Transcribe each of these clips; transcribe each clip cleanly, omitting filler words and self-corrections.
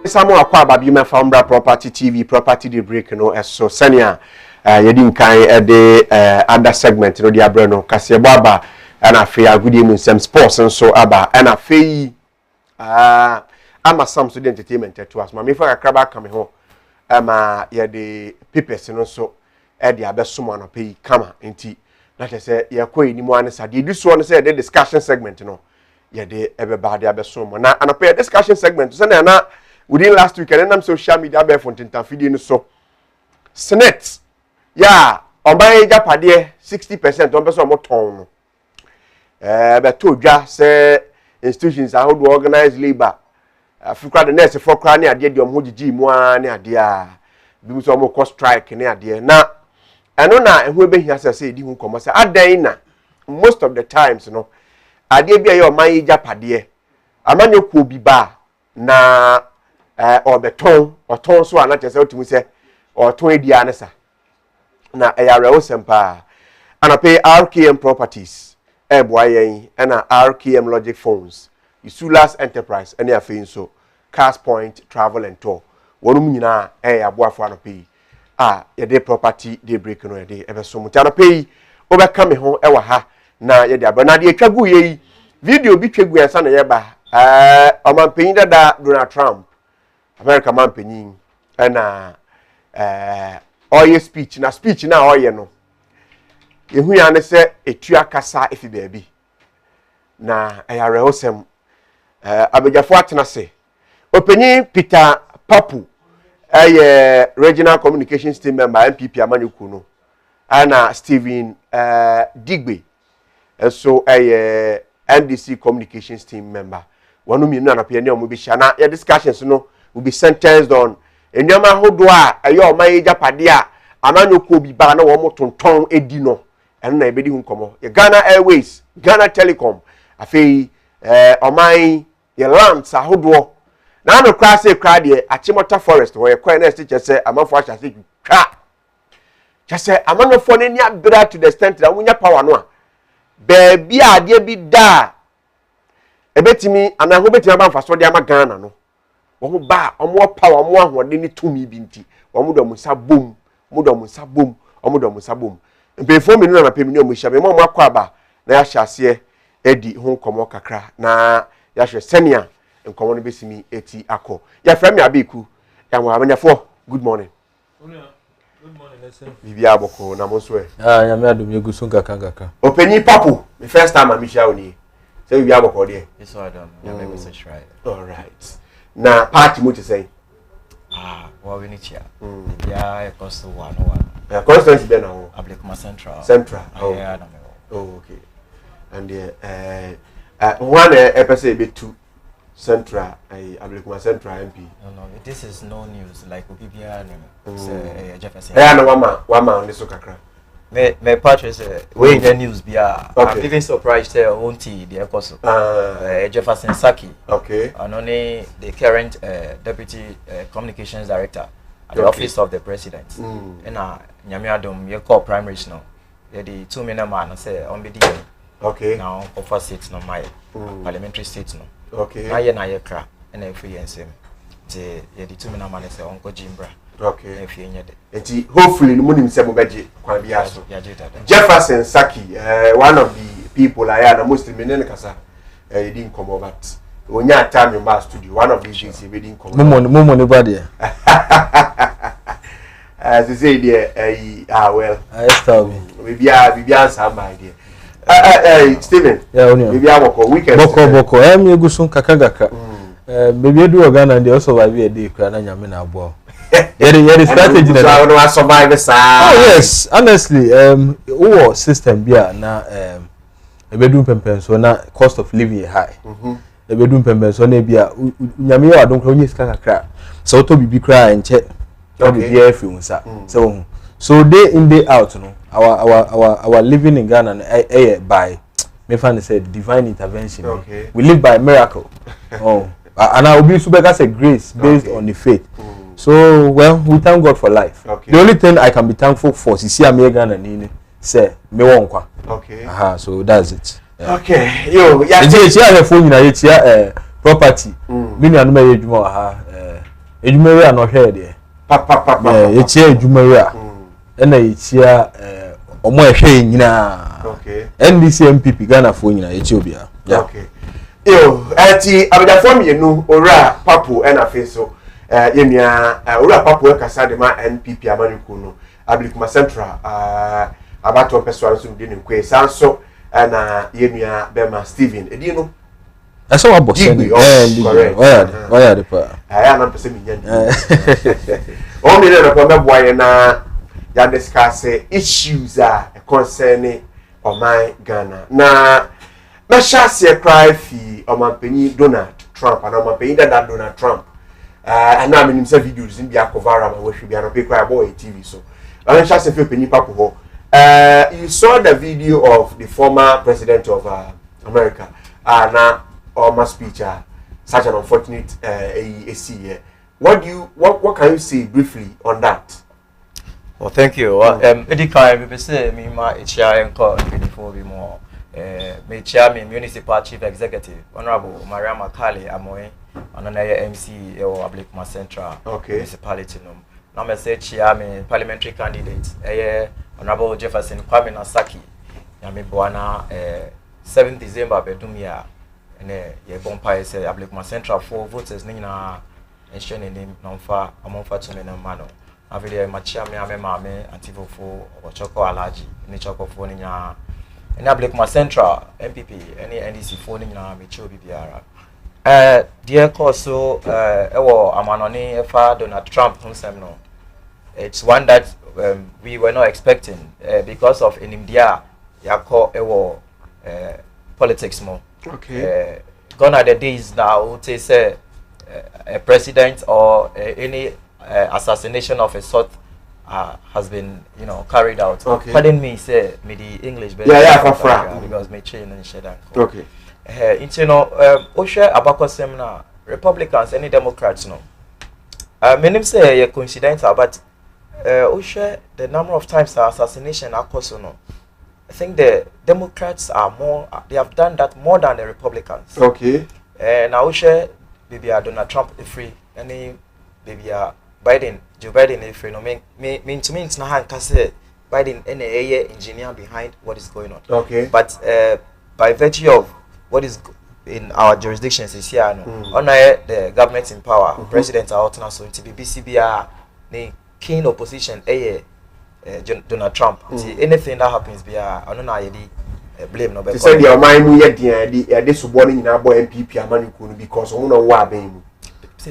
Samu akwa babi me founder property TV property the break no so senior yedi nkan de other segment no dia bre no kase aba na afi agudi mu sem sports nso aba na afi ama some student entertainment to us ma me fa kakra ka me ho ama yedi papers no so de abesomo no pay kama enti na say ye koyi ni mu ansa de du so no say the discussion segment no yedi ebeba de abesomo na anapay discussion segment so na within last week and I'm social media be fontin tan feeding so Senate yeah oban japade 60% on person mo ton no be to dwa say institutions are how to organize labor africa the nurse for kra ne ade de om hogigi mu an ade a bi so mo cost strike ne ade na eno na ehu be hia say di hu komo say adan na most of the times no ade bia ye oman japade amanyo ko bi ba na or beton or ton so ana tese otimi se or ton edi anesa na eyare osempa ana pay RKM properties boyen na RKM logic phones Isulas enterprise ene afin so Cast Point travel and tour wonum nyina aboafo ana pay ye dey property dey break no ye dey ebeso mu ana pay obeka me ho ewa ha na ye dey abana dey twagu ye video bi twagu ensa na ye ba omanpanyin dada Donald Trump America man penyin na oye speech na oye no ehu ya ne se etua kasa efi baabi na ayare osem abegyafo atena se openyin Peter Papu regional communications team member MPP amanyuku no ana Stephen Digbe so NDC communications team member wanu mi na pe ne omo bi sha na discussions no will be sentenced on enyama hodo a ayo oman japade a amanyoko bi ba na wo motonton edi no eno na ebedi hu komo ye Ghana Airways Ghana Telecom afei oman ye lands ahodo na no kra se kra de Achimota Forest wo ye kwa na stiche se amafo acha se twa chese amanofo ne ni abira to the extent that wunya power no a baabi a ade bi da ebetimi anaho betimi ba mfaso de ama Ghana no omo ba omo power omo ahode ni tumi bi nti omo do musa bom omo do musa bom mpefo me na pemi ni omo hia me mo akwa ba na ya hyase edi ho komo kakra na ya hwe senia nkomo no besimi eti akọ ya fra me abeku ya mo abanyafo good morning listen bibi aboko na mo so ya me adom yegusun kakanga openyi papu the first time I meet you ni say bibi aboko there yes I don't ya me say try all right na party mo to say well we need here yeah cost 101 constance be na ho Ablikuma Central oh yeah okay and one episode be 2 Central Ablikuma Central MP no this is no news like obibia say Jefferson no wama on this kakra me purchase we the news bia I'm even surprised say onti the ecoso Jefferson Saki okay and only the current deputy communications director at the office of the president and nyamiadom ye call primaries no the 2 million man say on be okay now offer seats no my parliamentary seats no okay na ye kra and every ensem the 2 million man say onko jimbra okay if you nyede enti hopefully no munim se mo beje kwan bia so Jefferson Saki one of the people I am most menen kasa didn't come over but onya time in my studio one of these days he didn't come momo ne body as you say there well I start we be answer my dear Steven yeah only we be aboko weekend boko yegusun kakanga baby edu Ghana dey also survive a day kra na nyame na abo yeah strategy na no survive sa oh yes honestly our system bia na ebedum pempen so na cost of living high ebedum pempen so na bia nyame yo adon kra onye sika kakra so to bibi kra enche bibi afi unsa so day in day out no our living in Ghana by me find say divine intervention we live by miracle and I will be super as a grace based on the faith so well we thank God for life the only thing I can be thankful for is see Ghana ni say me won kwa so that's it okay yo yeah here phone na here property me no me adwuma Ejumere no hwe de Papa. Yeah, echia ejumere na echia omo ehwe nyina. Okay. NDC MPP Ghana fo nyina echia obia. Yeah. Okay. Yo, ati abadafo mienu ora papo na feso yemia ora papo e kasa de ma NPP amaniku no Ablikuma Central abato peso so de nkwe sanso na yemia Bema Steven edi no Eso wa boss correct. Oya de pa. Aya na pese minya ndi. O mi le ko meboa ye na ya discuss issues concerning oman Ghana. Na shase cry fi omanpanyi Donald Trump and omanpanyi that Donald Trump. And I mean some videos in bia cover am we should be an cry about TV so. And shase fi opanyi papo ho. You saw the video of the former president of America. Na my speech such an unfortunate AC. What can you say briefly on that? Well, thank you. Edi kai we say me ma echia enko before we more me chair me municipal chief executive Honorable Maria Makali Amoy on MC e Ablikuma Central municipality no. Now me say chair me parliamentary candidate Honorable Jefferson Kwame Nasaki ya me bwana 7th December bedumia ye bompa say Ablikuma Central for voters ni na ensure name nomfa amonfa to me na mano avile machia me amemame antivofo ochoko alaji ni choko fo ni nya eni Ablikuma Central MPP eni NDC fo ni nya me chobi biara dear so ewo amanoni efa Donald Trump himself no. It's one that we were not expecting because of inimdia yako ewo politics more. Okay. Gone are the days now would say a president or any assassination of a sort has been carried out. Okay. Pardon me, say me the English better. Yeah, because me chain and shit. Okay. Osha abako seminar Republicans any Democrats no. My name say a coincidental, but Osha the number of times assassination occurs no. I think the Democrats are more. They have done that more than the Republicans. Okay. Now Osha maybe Donald Trump is free. Any maybe Biden, Joe Biden is free. No mean to me it's not hand say Biden any engineer behind what is going on. Okay. But by virtue of what is in our jurisdictions is here no. On the government in power, presidents are out now so to be BCBR the keen opposition Donald Trump. Anything that happens be I don't know blame no be. Say the mind mu ye dey subo ni na boy MPP amaniku because who no wa ben mu.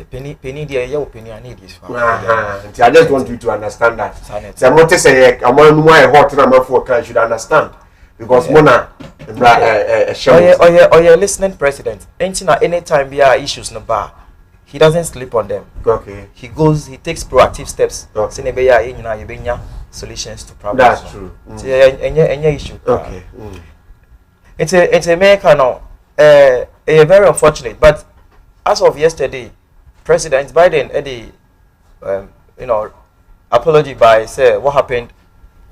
Penny there your opinion need this. I just want you to understand that. Say mo te say amanu mu ay hot na mafo can should understand because mona or listening president anytime we are issues no bar he doesn't sleep on them. Okay. He takes proactive steps. Say nebe ya nyina ye benya solutions to problems. That's true. Any issue. Okay. It's a America now. Very unfortunate, but as of yesterday, President Biden apology by say what happened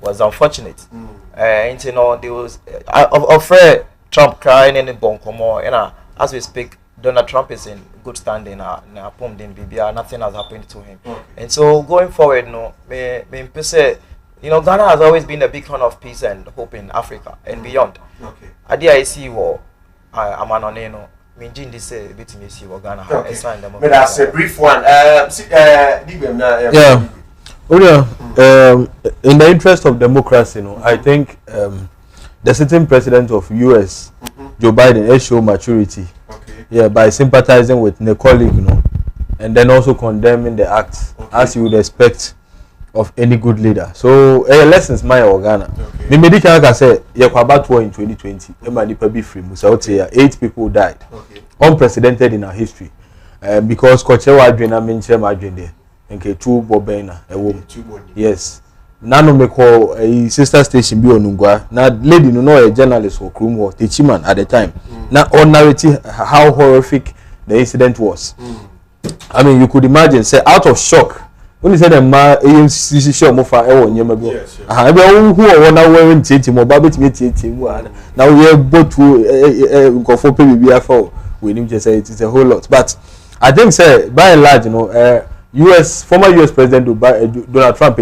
was unfortunate. And there was afraid Trump crying in the bonkomo. As we speak, Donald Trump is in good standing. Nothing has happened to him. Okay. And so going forward, Ghana has always been a beacon of peace and hope in Africa and beyond. Okay. I see war. I'm on this bit me see what Ghana has. But that's a brief one. In the interest of democracy, I think the sitting president of US, Joe Biden, has shown maturity. Okay. Yeah, by sympathizing with the colleague, and then also condemning the act, as you would expect of any good leader. So, lessons my Ghana. The medical can say, about war in 2020, be free. 8 people died. Okay. Unprecedented in our history. Because Kochewa Adriana mentioned Adrian there. 2 Bobena. Yes. Nano me call a sister station be onungwa. Now lady no a journalist or crew or teachman at the time. Now on narrative how horrific the incident was. I mean you could imagine say out of shock. When you say the ma ANC show mo fa e wo nyema bi. Aha be who o na wearing titi mo ba betimi titi mu ana. Now we are both nkofo pe bibia for we nim say it is a whole lot. But I think say by and large Former US President Donald Trump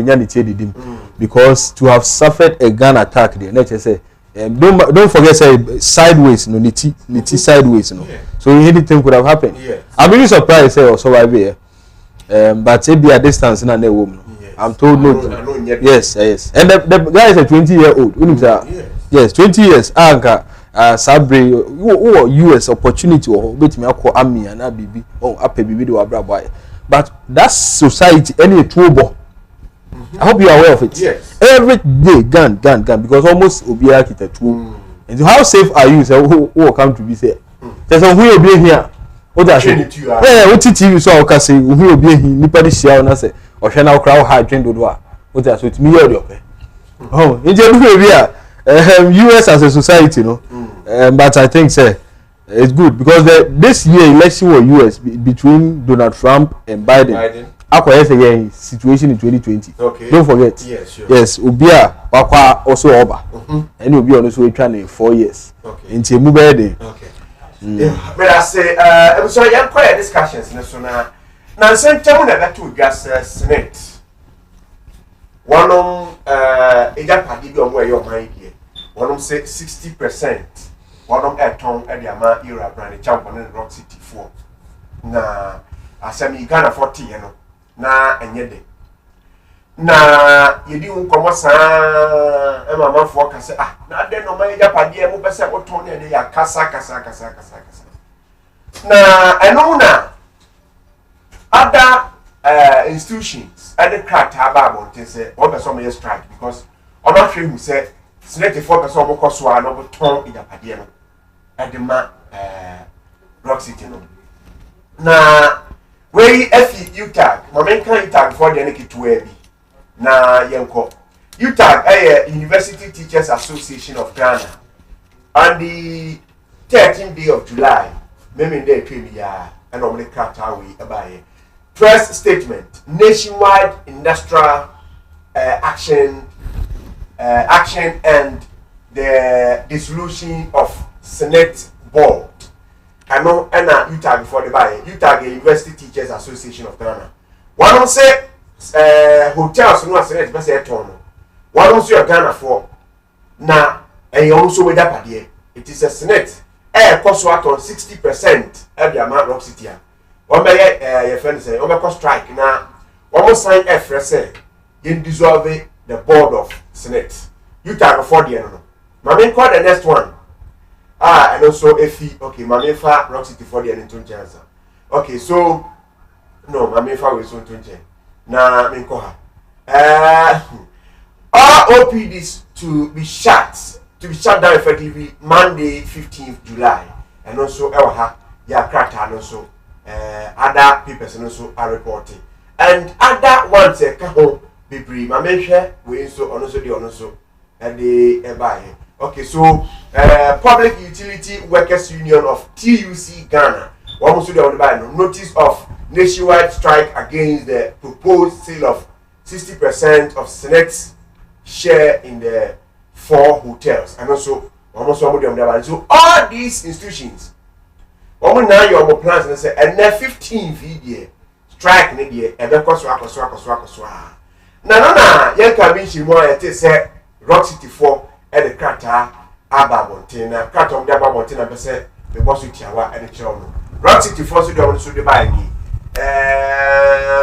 because to have suffered a gun attack there, let's say, don't forget say sideways, no, niti sideways, no. So anything could have happened. Yes. I'm really surprised say or survive here, but say be a distance in a woman. Yes. I'm told no. Yes, yes. And the guy is a 20-year-old. Yes, 20 years. Sabre, US opportunity or wait me call army and a baby. Oh, a baby do a boy. But that society any trouble. I hope you are aware of it. Yes. Every day, gun, because almost be architect. And how safe are you? Say, who come to be say? There's some who will be here. What does it? What TV so I can say who will be here? Nipadi share na say. Or shall now crowd high train do what? What does it me or oh, in the US as a society, no. But I think say it's good because this year election was US between Donald Trump and Biden. Again, situation in 2020. Okay. Don't forget. Yes, sure. Yes, Ubia Wakwa also over. And Ubia also trying 4 years. Okay. In Timubede. Okay. But I say, I'm sorry, I'm quite discussions. Now, same time that two gas Senate. One a Japan on where your mind here. One say 60%. One a tongue at the Ama era brand champion in Rock City 4. Now, I say me Ghana 40, you know. Na enyede na yedi nkomo saa e mama fo ka se na de no man japade mu pese oton ne ya kasa na eno na other institutions other crack aba bonten se o be so me strike because o ma hwe hu se senate for person mo koso a no boton japade no edema Rock City no na we efi UTAG moment kan UTAG for the neki to ebi na yenko UTAG University Teachers Association of Ghana on the 13th day of July meme dey twemi ya and omle kata we abaye press statement nationwide industrial action and the dissolution of Senate board. I know UTAG before the buy. UTAG University Teachers Association of Ghana. One of say hotels no Senate be say turn. One of say Ghana for na and also with that padie. It is a Senate. Cost what on 60% of the amount Rock City. One be your friend say, "One cost strike na one sign say in dissolve the board of Senate." UTAG for the no. Mama call the next one. And also Efi, okay, Mamefa Rock City for the Anton Chancer. Okay, so no, Mamefa will soon to change. Na Minkoha. All OPDs to be shut down effectively Monday, 15th July. And also Elha, Yakrata, and also other papers and also are reporting. And other ones, Kaho, Bibri, Mamesha, we also the also, and they buy. Okay, so Public Utility Workers Union of TUC Ghana, notice of nationwide strike against the proposed sale of 60% of Senate's share in the 4 hotels, and also so all these institutions, now your plans and say, and then 15 video strike near and then Koswaka. No, you can be she more say Rock City 4. And the Kata Ababontina, Katom Dababontina, Besse, the boss with Yawa and the children. Rock City Force to the buying.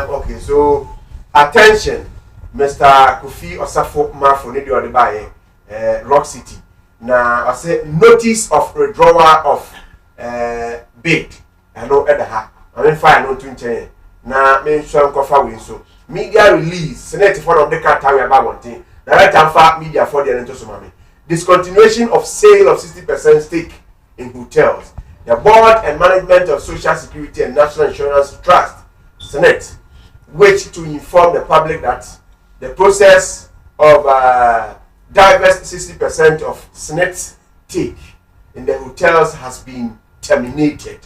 Okay, so attention, Mr. Kofi Osafo Mafo, Nidio the buying Rock City. Now, I say notice of withdrawal of bid. I know at the ha. I mean, fine, no twin. Now, me show Kofa win so. Media release, Senate for the Kata Ababontin. Direct and far media for the Entosumami. Discontinuation of sale of 60% stake in hotels. The Board and Management of Social Security and National Insurance Trust, Senate, which to inform the public that the process of divest 60% of Senate stake in the hotels has been terminated.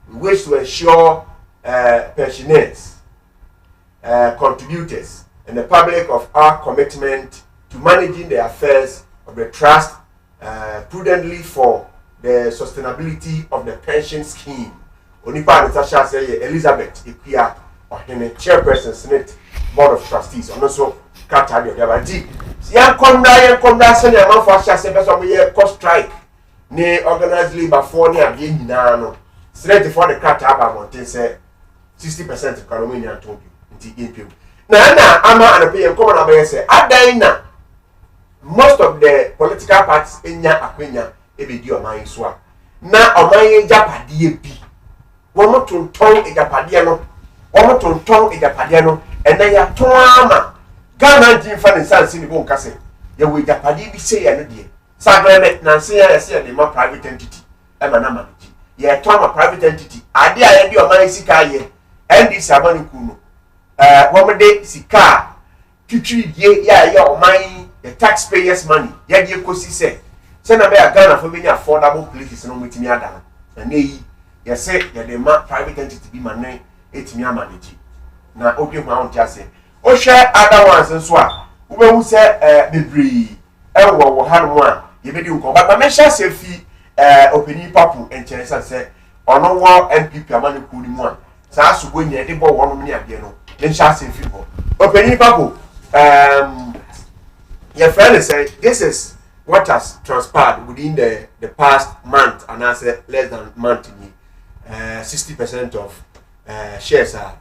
We wish to ensure pensioners, contributors, and the public of our commitment to managing the affairs of the trust prudently for the sustainability of the pension scheme. Onipa Natasha say Elizabeth Ikuya ɔhene chairperson senate board of trustees ɔno so krataa deɛ ɔde aba nti yɛnkɔmmra sɛnea amanfo ahyɛ ase bɛ sɛ ɔmoyɛ kɔ strike ne organized labour foɔ ne adeɛ nyinaa no senate foɔ de krataa aba abɔnten sɛ 60% nkwa no ɔmo nya ntɔn bi nti yɛmpiem na ɛna ama anapɛ yɛnkɔmmɔ na bɛyɛ sɛ adan na most of the political parties enya akwenya ebedi ɔman so a na ɔman yɛ japadeɛ bi wɔn tontɔn ejapadeɛ no ɛna yɛatɔn ama ghana gye nfa ne nsa nsi ne bo nka sɛ yɛwɔ ejapadeɛ bi sɛ yɛ no deɛ sagrɛmɛ nansi yɛ yɛsɛ yɛde ma private entity ɛma na ma no gye yɛtɔn ama private entity adeɛ a yɛde ɔman sika yɛ ndc ama no ku no wɔn de sika twitwi die yɛ a yɛ ɔman the taxpayers money yɛde ekosi sɛ na bɛyɛ ghana fo bɛnya affordable places no mutimi ada no na yi yɛsɛ yɛde ma private entity bi ma ne etimi ama ne gye na odwe ho ahonte ase ohwɛ other ones nso a wobɛhu sɛ bebree ɛwɔ ha no a yɛbɛdi nkɔ ba ma hyɛ sɛ fi opini papu nkyɛn sɛ ɔno wɔ npp ama ne ku ni mu a saa so go nya de bɔ wɔn no ne adeɛ no ne hyɛ sɛ fi hɔ opini papu your friend say this is what has transpired within the past month and I say less than month 60% of shares are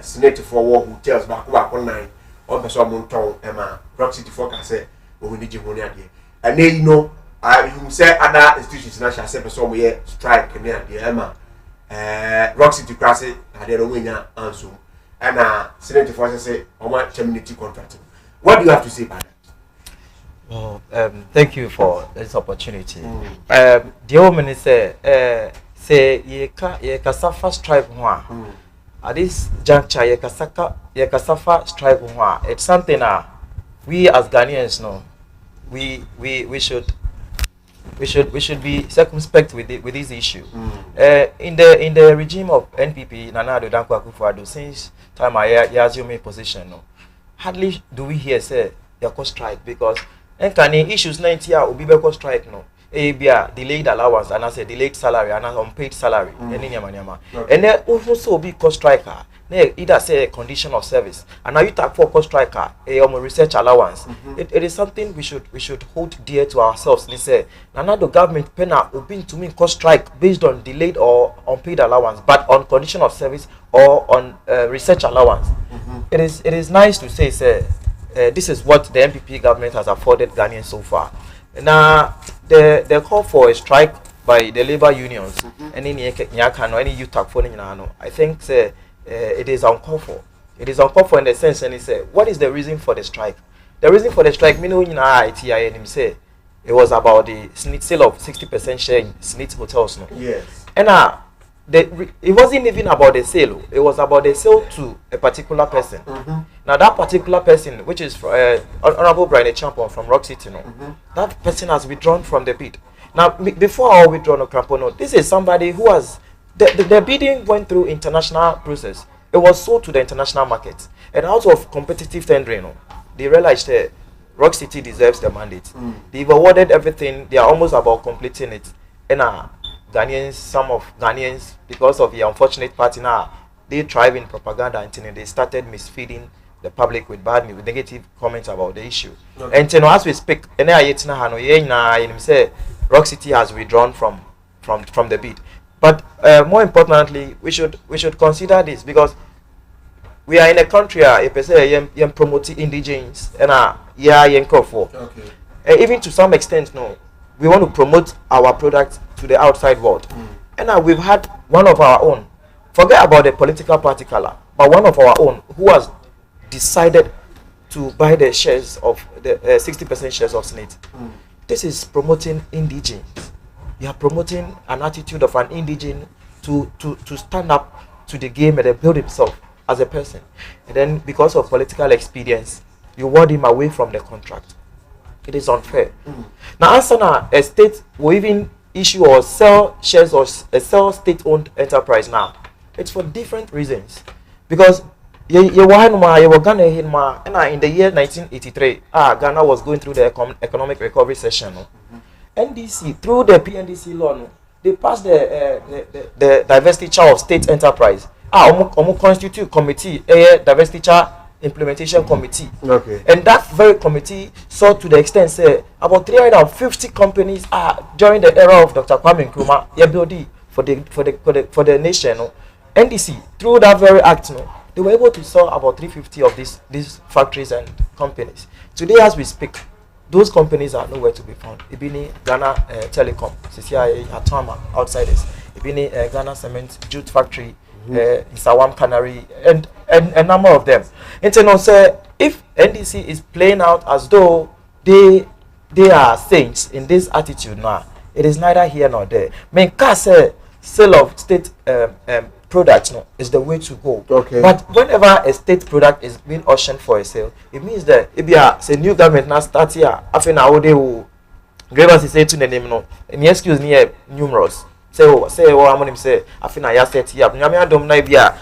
senate for war hotels back 9 on person monton Emma Rock City forecast say we need you money again and then you know you say other institutions national say person we strike near the Emma Rock City class I don't win answer and senate for say on my community contract. What do you have to say about that? Well, thank you for this opportunity. The woman say ye kasafa strike one. At this juncture, ye kasafa strike one. It's something we as Ghanaians know. We should be circumspect with this issue. In the regime of NPP, Nana Addo Dankwa Akufo-Addo, since time I assume a position, no, hardly do we hear say they cause strike because any issues 90 year obi be strike no ebia delayed allowance and as a delayed salary and unpaid salary any nyama and then also be cause striker either say a condition of service and now you talk for cause striker a research allowance it is something we should hold dear to ourselves. They say now the government penal open to me cause strike based on delayed or unpaid allowance but on condition of service or on research allowance. It is nice to say this is what the MPP government has afforded Ghanaians so far. Now, the call for a strike by the labor unions, any youth I think it is uncalled for. It is uncalled for in the sense, and he said, what is the reason for the strike? The reason for the strike, it was about the sale of 60% share in Snit hotels. No? Yes. And it wasn't even about the sale. It was about the sale to a particular person. Now that particular person, which is Honorable Brian Champion from Rock City, that person has withdrawn from the bid. Now before our withdrawal of Campono, this is somebody who has the bidding went through international process. It was sold to the international market, and out of competitive tendering, they realized that Rock City deserves the mandate. They've awarded everything. They are almost about completing it, and some of Ghanaians, because of the unfortunate party now, they thrive in propaganda and they started misfeeding the public with bad news, with negative comments about the issue. Okay. And as we speak, Rock City has withdrawn from the bid. But more importantly, we should consider this because we are in a country where promoting indigenes and even to some extent, no, we want to promote our products to the outside world. And we've had one of our own, forget about the political party color, but one of our own who has decided to buy the shares of the 60% shares of SNIT. This is promoting indigenes. You are promoting an attitude of an indigene to stand up to the game and build himself as a person. And then because of political experience, you ward him away from the contract. It is unfair. Now, Asana, a state will even issue or sell shares or sell state-owned enterprise now. It's for different reasons. Because in the year 1983, Ghana was going through the economic recovery session. NDC, through the PNDC law, they passed the divestiture of state enterprise. constitute committee, a divestiture implementation committee. Okay. And that very committee saw to the extent say about 350 companies are during the era of Dr. Kwame Nkrumah for the nation. No? NDC through that very act, no, they were able to sell about 350 of these factories and companies. Today, as we speak, those companies are nowhere to be found. Ibini Ghana Telecom, CCI Atama, outsiders. Ibini Ghana Cement Jute Factory, Isawam Canary, and a number of them. And so, say, if NDC is playing out as though they are saints in this attitude now, it is neither here nor there. Say sale of state products, no, is the way to go. Okay. But whenever a state product is being auctioned for a sale, it means that if you are say new government now start here, after now they will give us say to the name no. And excuse me, numerous. Say I'm going to say after now you set here. Nyame adom na bia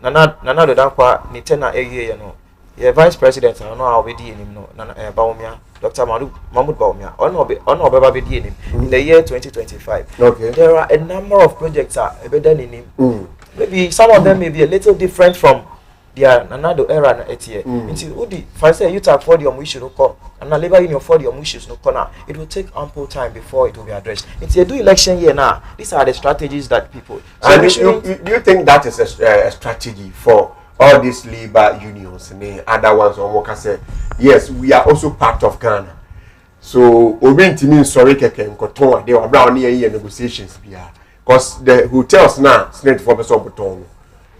nana do dankwa ni tena eye no. Yeah, vice president I know how we di him no nana Baumia, Dr. Mahmoud Baumia. Ono beba be di him in the year 2025. Okay. There are a number of projects are better in him. Maybe some of them may be a little different from their Nanado era na etie. Until Udi, for say you talk for the issues no call, and labor union for the issues no corner. It will take ample time before it will be addressed. It's a do election year now. These are the strategies that people. So and do you think that is a strategy for all these labor unions and other ones on workers say yes, we are also part of Ghana. So Obinti means sorry keke nkoton they were brown near negotiations because the hotels now snake for person beton.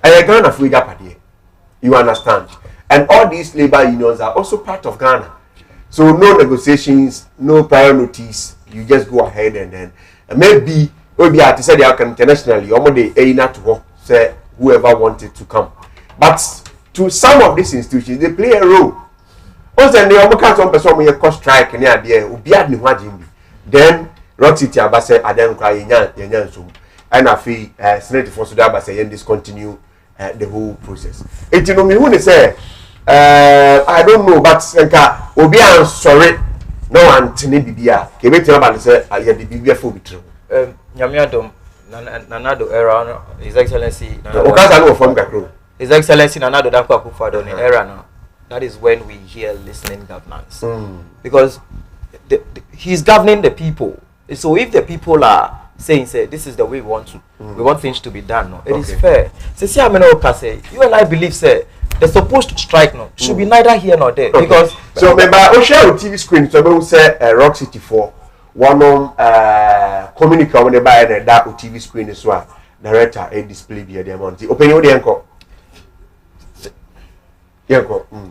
And Ghana free gapade. You understand? And all these labor unions are also part of Ghana. So no negotiations, no prior notice, you just go ahead and then maybe I said they can internationally or they not to say whoever wanted to come. But to some of these institutions, they play a role. Also, they almost some person may cause strike and then Rock City Abase Adam cry and I feel Senate for Sudabase and discontinue the whole process. It you know me who say I don't know, but Obi I'm sorry. No one tini bibia. Kebeti about say I had the bibia for betru. Nyamiadom Nanado era His Excellency His Excellency Nanado Dankwa Akufo-Addo in era now. That is when we hear listening governance. Because he's governing the people. So if the people are saying say this is the way we want things to be done, no, it is fair. Say you and I believe say the supposed to strike no should be neither here nor there. Because so remember I share with TV screen so we say Rock City for one communicate when they buy that TV screen as well. Director a display be the amount. Open your enko.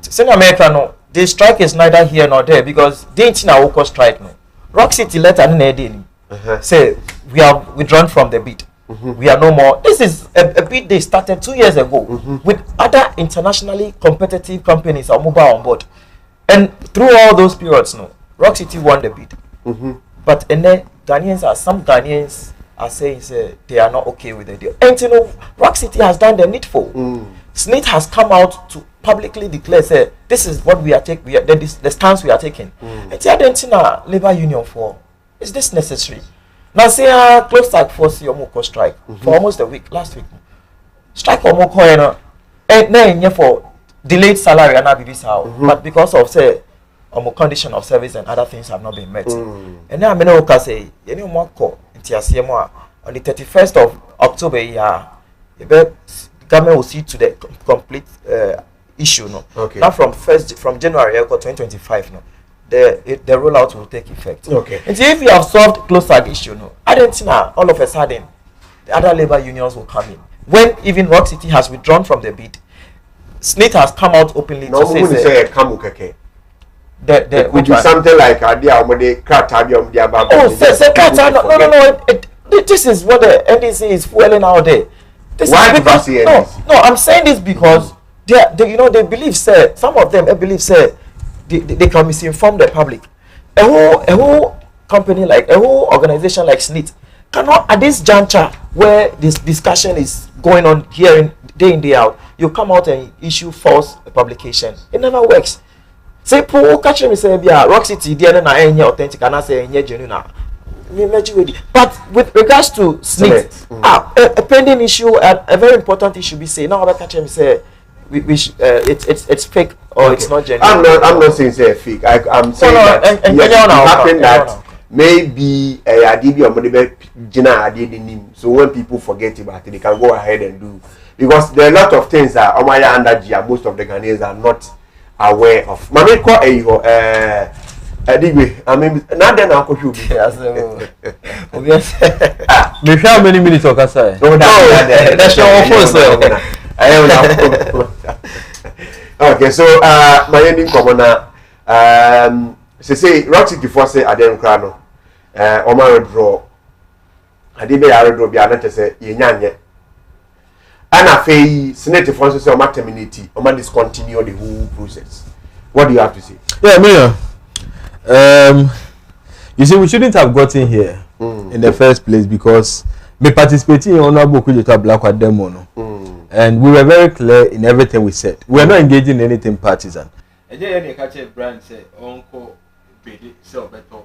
Say America no, the strike is neither here nor there because they ain't na woko strike no. Rock City letter no say we are withdrawn from the bid. We are no more. This is a bid they started 2 years ago with other internationally competitive companies are mobile on board. And through all those periods, no, Rock City won the bid. But and then some Ghanaians are saying say they are not okay with the deal. And you know, Rock City has done the needful. SNIT has come out to publicly declare say this is what we are taking, the stance we are taking. And the Argentina labor union for is this necessary? Now say close strike force Omoko strike for almost a week last week. Strike Omoko and then for delayed salary and BBS but because of say condition of service and other things have not been met. And then I'm going say you more call on the 31st of October the government will see to the complete issue no. Now from January 2025 no. The rollout will take effect. And so if you have solved close strike issue, no, Argentina, all of a sudden, the other labor unions will come in. When even Rock City has withdrawn from the bid, SNIT has come out openly to say it would be something like this is what the NDC is fueling out there. Why because no, I'm saying this because they believe say some of them believe say they can misinform the public. A whole company like a whole organization like SNIT cannot at this juncture where this discussion is going on here day in day out, you come out and issue false publication. It never works. Say poor catch me say Rock City na authentic and I say genuine. But with regards to SNIT, a pending issue, a very important issue, we say now about catch him say it's fake or it's not genuine. I'm not saying it's fake. I'm saying that it happened that maybe Adibi or Modibe Jina Adi. So when people forget about it, they can go ahead and do, because there are a lot of things that Omaya and Gia, most of the Ghanaians are not aware of. Mami ko anyway, I mean, not then Uncle Shubi. How many minutes of Kasai? No, that's your okay, so my ending commoner, say Roxy before say I didn't cry no, Omar draw. I did be a draw be another say Yanya. And I say Senate Francis or terminate or discontinue the whole process. What do you have to say? Yeah, Mia. You see, we shouldn't have gotten here in the first place because me participating in Honorable Kujita Black demo, and we were very clear in everything we said. We are not engaging in anything partisan. And then you catch a brand say Uncle Bedi sell better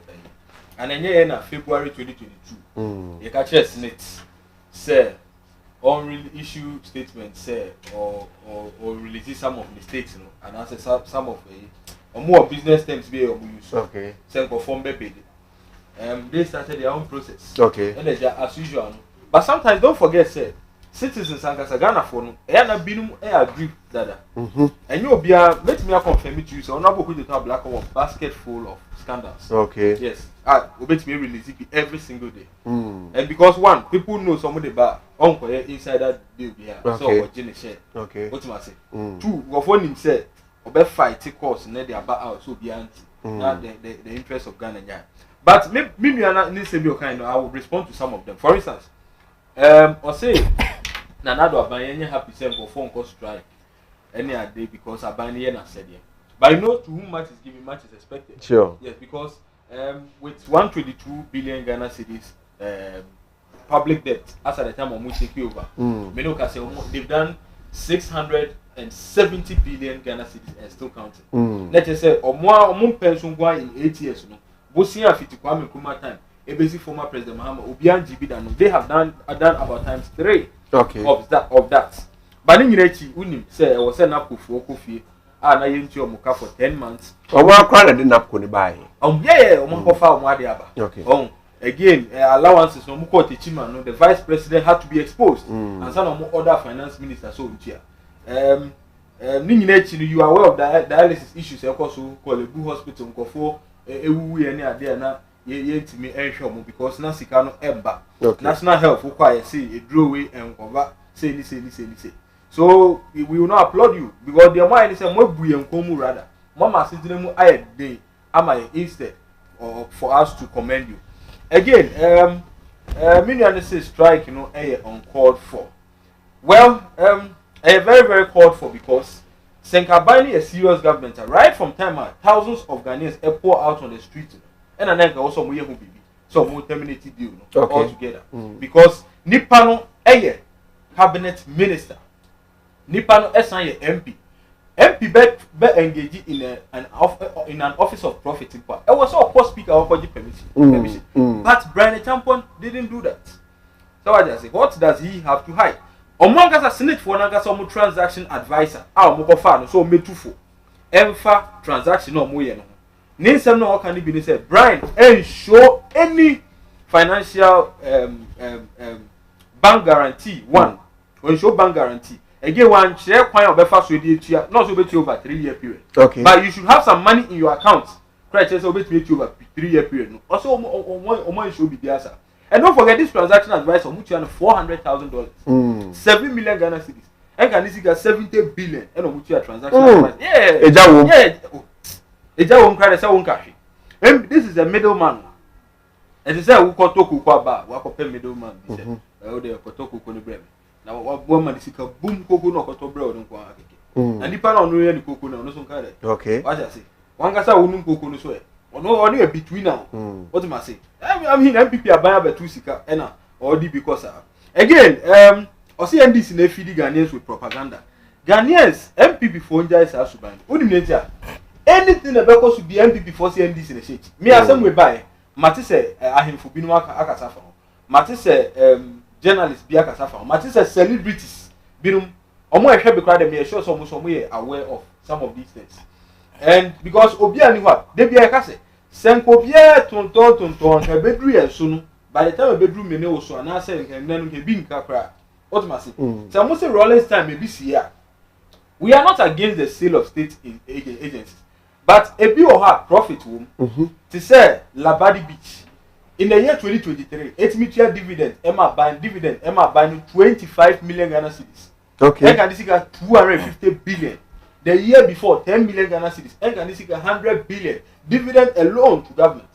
and then you February 2022. You catch a snitch say on issue statement say or release some of mistakes, you know, and answer some of more business terms be use. Okay. Send perform baby. They started their own process. Okay. And they as usual. But sometimes don't forget, say citizens and Ghana for no, and binum agree that. And you be let me confirm it to you. So now we could have black one basket full of scandals. Okay. Yes. We bet me release it every single day. And because one, people know some of the bar uncle inside that deal here. So what Jenny share. Okay. What you say? Two, go for him say, obe fight course and they are back out so be anti. Not the interest of Ghana. But maybe I need to be kind. I will respond to some of them. For instance, or say Nanado Abanye happy same for phone call strike any day because Abanye na said yeah. But I know to whom much is given, much is expected. Sure. Yes, because with 122 billion Ghana cedis public debt as at the time of take over, they've done 670 billion Ghana cedis and still counting. Let's just say more pension in 8 years. Bosia Fiti Kwame Nkrumah time, a basic former President Mahama, Obiang Jibidano, they have done about times 3 of that. But in Rechi, Unim say I was sent up for Kofi, and I went to Moka for 10 months. Oh, one crowd didn't have to buy. Yeah, okay. Again, allowances no more teaching, the vice president had to be exposed, and some of other finance ministers so here. You are aware of the dialysis issues, of course, call a good hospital, for we any idea na ye to me because na sika no eba national health require say a drawaway and cover say this. So we will not applaud you because the mind is a more buoyant komu rather mama sitting mu aye day am I instead or for us to commend you again. Million say strike, you know, uncalled for. Well, very very called for because Senkabani a serious government right from time thousands of Ghanaians pour out on the street and then also we who be so more terminated deal all together because Nipano cabinet minister Nipano MP be engaged in an office of profit it was all post speaker or permission but Brian Champon didn't do that. So I just say what does he have to hide? Among us, a Senate for some transaction advisor. Our Mokofano so me too for Emfa transaction no more. Ninsem no can be said, Brian, and show any financial bank guarantee. One, when show bank guarantee. Again, one share coin of Befa Swedish, not so bet you over 3-year period. Okay. But you should have some money in your account. Correct, so bet you over 3-year period. Also, one should be there, sir. And don't forget this transaction advice on mutual $400,000, 7 million Ghana cedis. And can this get 70 billion and on mutual transaction advice? Yeah. Eja won't cry, won't cash. And this is a middleman. As I said, we call Toku Kwaba, we call middleman. He said, oh, they are Kotoku Konibram. Now, one man is a boom cocoa no koto bread on Kwaki. And depend on the cocoa no some kind. Okay. What I say? One gasa won't cocoa no sweat. Or no, only a between now. What am I saying? I mean, MPP are buying about 2 sika, or because again, I see NDC in feeding Ghanaians with propaganda. Ghanaians, MPP for Njais Asuban. What do you mean? Anything about to be MPP for NDC in the shit. Me, as some way buy. mate say ahemfo binu akasa fa ho mate say journalists bi akasa fa ho mate say celebrities binu omo ehwe be kra dem e sure so mo ye aware of some of these things and because obi ani ho de bia ka say senko bia tonton ka bedru ye so no by the time bedru me ne wo so na say nkan nanu ke bi nka kra ultimately so mo say Rollins time e bi sia we are not against the sale of state agencies but a bit of her profit womb to say Labadi Beach in the year 2023 it mutual dividend Emma buying 25 million Ghana cedis. Okay. And this is 250 billion. The year before 10 million Ghana cedis. And this is 100 billion dividend alone to government.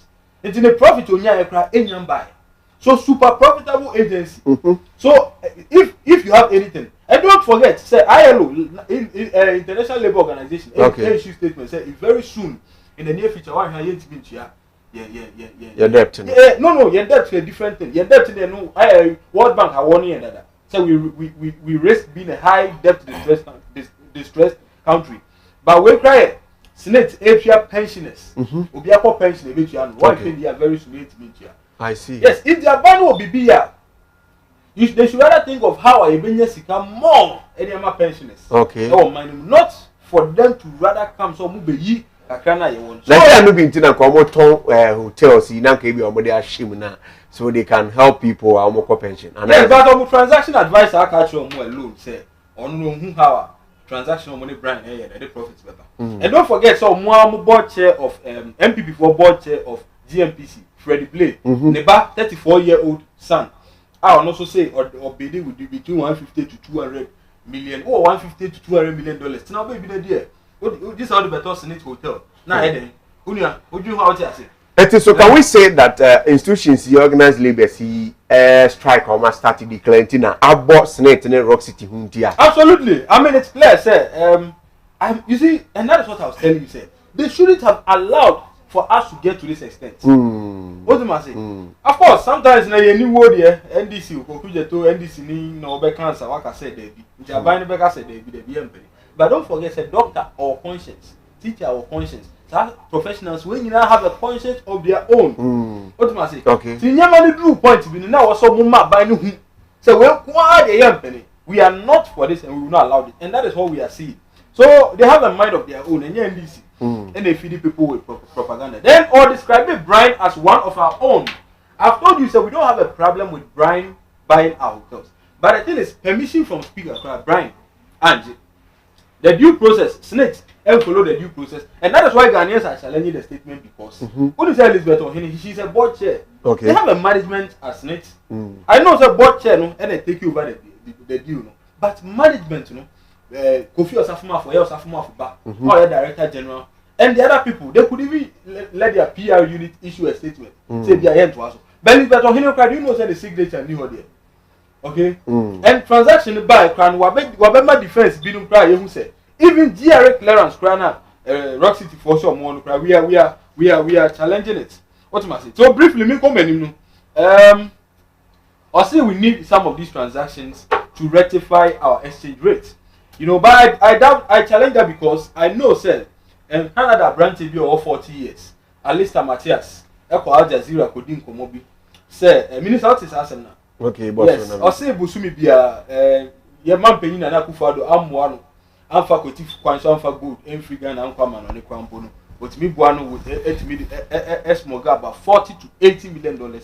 It's in a profit on your buy. So super profitable agency. So if you have anything, and don't forget, say ILO, International Labour Organization, issue statement say very soon in the near future, one higher your debt. No, your debt is a different thing. Your debt is no World Bank are warning another. So we risk being a high debt distressed country. But we cry Senate Asia pensioners. Obi akọ pension ebi tia no. Why they are very soon to meet you. I see. Yes, if their ban will be here, they should rather think of how I bring sika more any pensioners. Okay. Oh, not for them to rather come so move yi akrana ye won. So I no be intina ko ton hotels yi na ka bi omo dey ashim na so they can help people omo pension. And yes, but omo transaction advisor catch omo alone say on no hu how transaction money brand the profits better. And don't forget so omo board chair of MPP for board chair of GMPC Freddie Blay, neba 34-year-old son. I will also say or bidding would be between 150 to 200 million or 150 to 200 million dollars. Now baby the dear. This is all the better Senate hotel. Now heading. Unia, would you how to say? So can we say that institutions organize labor strike or must start declaring about Senate and Rock City Huntia? Absolutely. I mean it's clear, sir. You see, and that is what I was telling you, sir. They shouldn't have allowed for us to get to this extent. What do I say? Of course, sometimes na any word here, NDC ko kuje to NDC ni na obe cancer waka say there be. Njaban be ka say there be empty. But don't forget say doctor or conscience, teacher or conscience. So professionals when you now have a conscience of their own. What do I say? Okay. So nyama do point be na so mumma ba ni hu. So we are not for this and we will not allow it. And that is what we are seeing. So they have a mind of their own and NDC. And they feed people with propaganda. Then or describing Brian as one of our own. I've told you, so we don't have a problem with Brian buying our hotels. But the thing is, permission from Speaker Brian and the due process, Senate, and follow the due process. And that is why Ghanaians are challenging the statement because who is Elizabeth Ohene? She's a board chair. Okay. They have a management as Senate. I know it's a board chair, no, and they take you over the deal, no. But management, you know. Kofi Osafuma for Osafuma for back, or the director general, and the other people, they could even let their PR unit issue a statement, say they are here to us. But if you know, say the signature new there, okay? And transaction by Crown Wabema defense bidding cry, who said even GRA clearance Crana Rock City for some one cry. We are challenging it. What am I saying? So briefly, me comment, I say we need some of these transactions to rectify our exchange rate. You know, but I challenge that because I know, sir, and Canada branch be over 40 years. At least Matthias, Eko Al Jazeera Kodin Komobi, sir, Minister is asking now. Okay, boss. Yes, I say Busumi be a man paying an Akufado, Amwano, Alpha Cotif, Quansa Good, Enfrigan, and Quaman on the Quampono, but me Buano with Esmoga about $40 to $80 million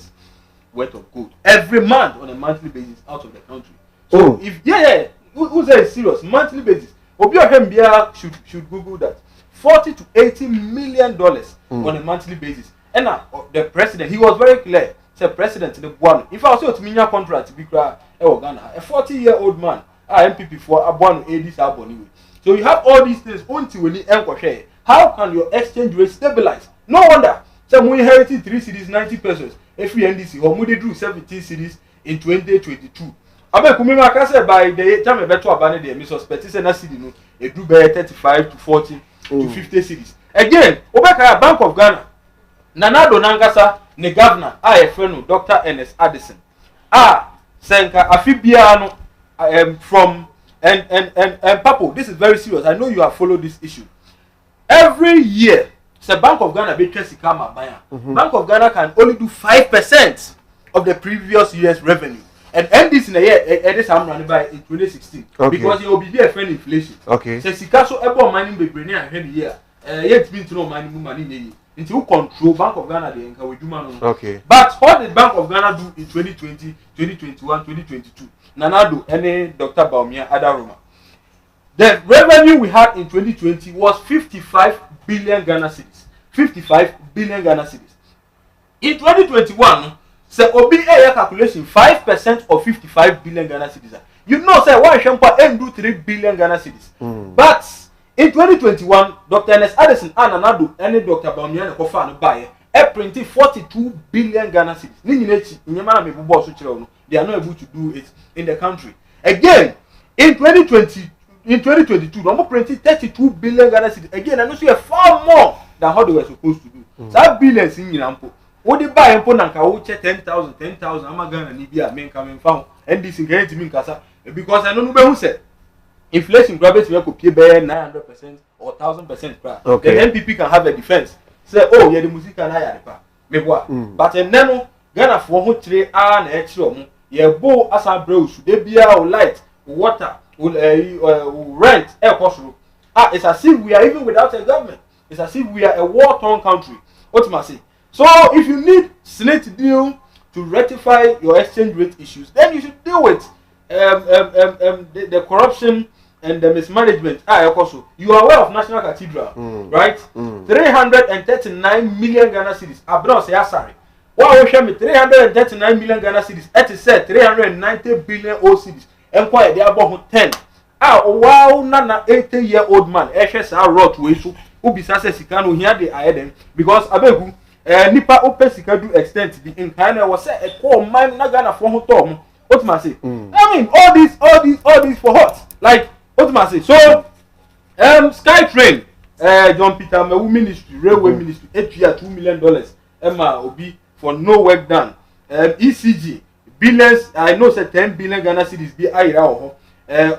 worth of gold every month on a monthly basis out of the country. So if who say serious monthly basis? Obi Ohembia should Google that. $40 to $80 million on a monthly basis. And the president, he was very clear. Said president in the one. If I was to minya contract to be Ghana, a 40-year-old man, MPP for Abuano AD Saboni. So you have all these things until we need share. How can your exchange rate stabilize? No wonder. Some we inherited 3 cities, 90 pesos. Every NDC or Moody drew 17 cities in 2022. Abe kumima kase by the time beto abane de me suspect say na city no e do be 35 to 40 to 50 cities. Again, Obeka Bank of Ghana. Nanado Nangasa ne governor friend Dr. Ernest Addison. Senka Afibiano from and Papo, this is very serious. I know you have followed this issue. Every year say Bank of Ghana be sika ma ban Bank of Ghana can only do 5% of the previous year's revenue. And this in a year, this I'm running by in 2016 because it will be a friend inflation. Okay. So sika so ebo money be bring here year. Yet been to no money until control Bank of Ghana they can we do man. Okay. But what did Bank of Ghana do in 2020, 2021, 2022? Nanado any Dr. Baumia Adaroma. The revenue we had in 2020 was 55 billion Ghana cedis. 55 billion Ghana cedis. In 2021, say obi a calculation 5% of 55 billion Ghana cedis. You know say one shampa and do 3 billion Ghana cedis. But in 2021, Dr. Ernest Addison and Nanado any Dr. Baumia and Kofa and buy printed 42 billion Ghana cedis. They are not able to do it in the country. Again, in 2022, Ramo printed 32 billion Ghana cedis. Again, I know see far more than how they were supposed to do. So that billions in Yampo. What they buy and Ponanka, who check 10,000, I'm a Ghana Nibia, men coming found. And this in to me, because I don't know who said inflation grabbers will pay 900% or 1,000%. Okay. The NPP can have a defense. Say, oh, yeah, the music can I but and then Ghana for who trade and extra. Yeah, bow as a bros, they be our light, water, rent, air cost. It's as if we are even without a government. It's as if we are a war-torn country. What must I say? So if you need Senate deal to rectify your exchange rate issues, then you should deal with the corruption and the mismanagement. You are aware of National Cathedral, right? 339 million Ghana cedis. Abroad say sorry. What we show me 339 million Ghana cedis. It is said 390 billion O cedis. Empire they are about 10. Wow, nana 80-year-old man. HS are rot way so. Who be success can hear the ahead because abegu nipa open sika do extent the in Ghana was say a poor man na Ghana for hotom. What must say? I mean all these for what? Like what must say? So SkyTrain John Peter Mewu ministry railway ministry $2 million Emma Obi for no work done. ECG billions I know say 10 billion Ghana cedis be ayira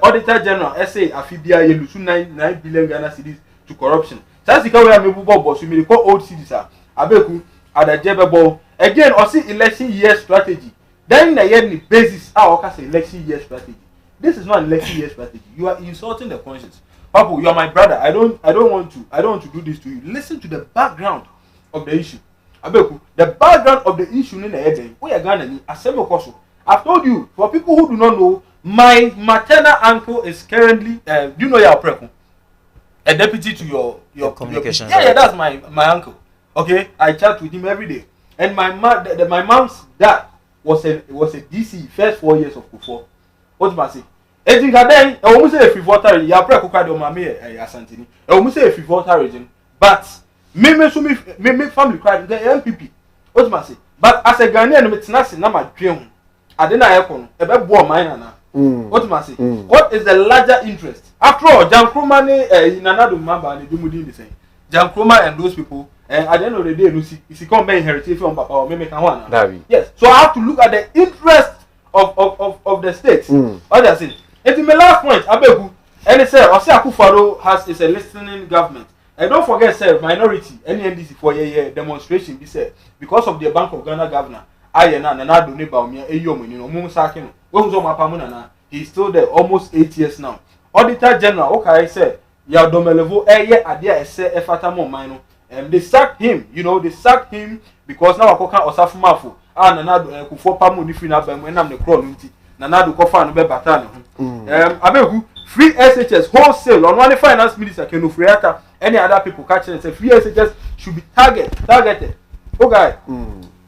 Auditor General SA Afibia Yelusu 9 billion Ghana cedis to corruption. That's the way I mean boss you may call old cities abeku adajebebo again or see election year strategy. Then the year basis say election year strategy. This is not an election year strategy. You are insulting the conscience. Papu, you are my brother. I don't want to do this to you. Listen to the background of the issue. Abeku, the background of the issue in the head. We are Ghana. I've told you, for people who do not know, my maternal uncle is currently do you know your preku? A deputy to your communication. Yeah, that's my uncle. Okay, I chat with him every day. And my mom's dad was a DC first 4 years of Kufo. What must I say? Eji gaden, I almost say a free water. Ya preku kwa do mami asantini. I almost say a free water region. But me family cried the MPP. What must I say? But as a Ghanaian, it's nothing. Na my dream. I didn't have one. Ebe bo mine na. What must I say? What is the larger interest? After all, Jan Kroma in another member and they do the same. Jan Kroma and those people, and at the end of the day, you see, if you come by inheritance from Papa or maybe one. Yes. So I have to look at the interest of the states. What does it? And in my last point, Abeku, and it said, Ose Akufo-Addo is a listening government. And don't forget, sir, minority, any NDC for a demonstration, he said, because of the Bank of Ghana governor, he's still there almost 8 years now. Auditor General, okay, I said, ya domelevo adia say efatamo mino. They sacked him, they sacked him because now Akoka Osafumafo. Nanado Kufo Pamu Nifina Bam when I'm the crown. Nanado Kofa and Bebatano. Abehu, free SHS wholesale on one finance minister can Freata, any other people catching and say free SHS should be targeted. Okay.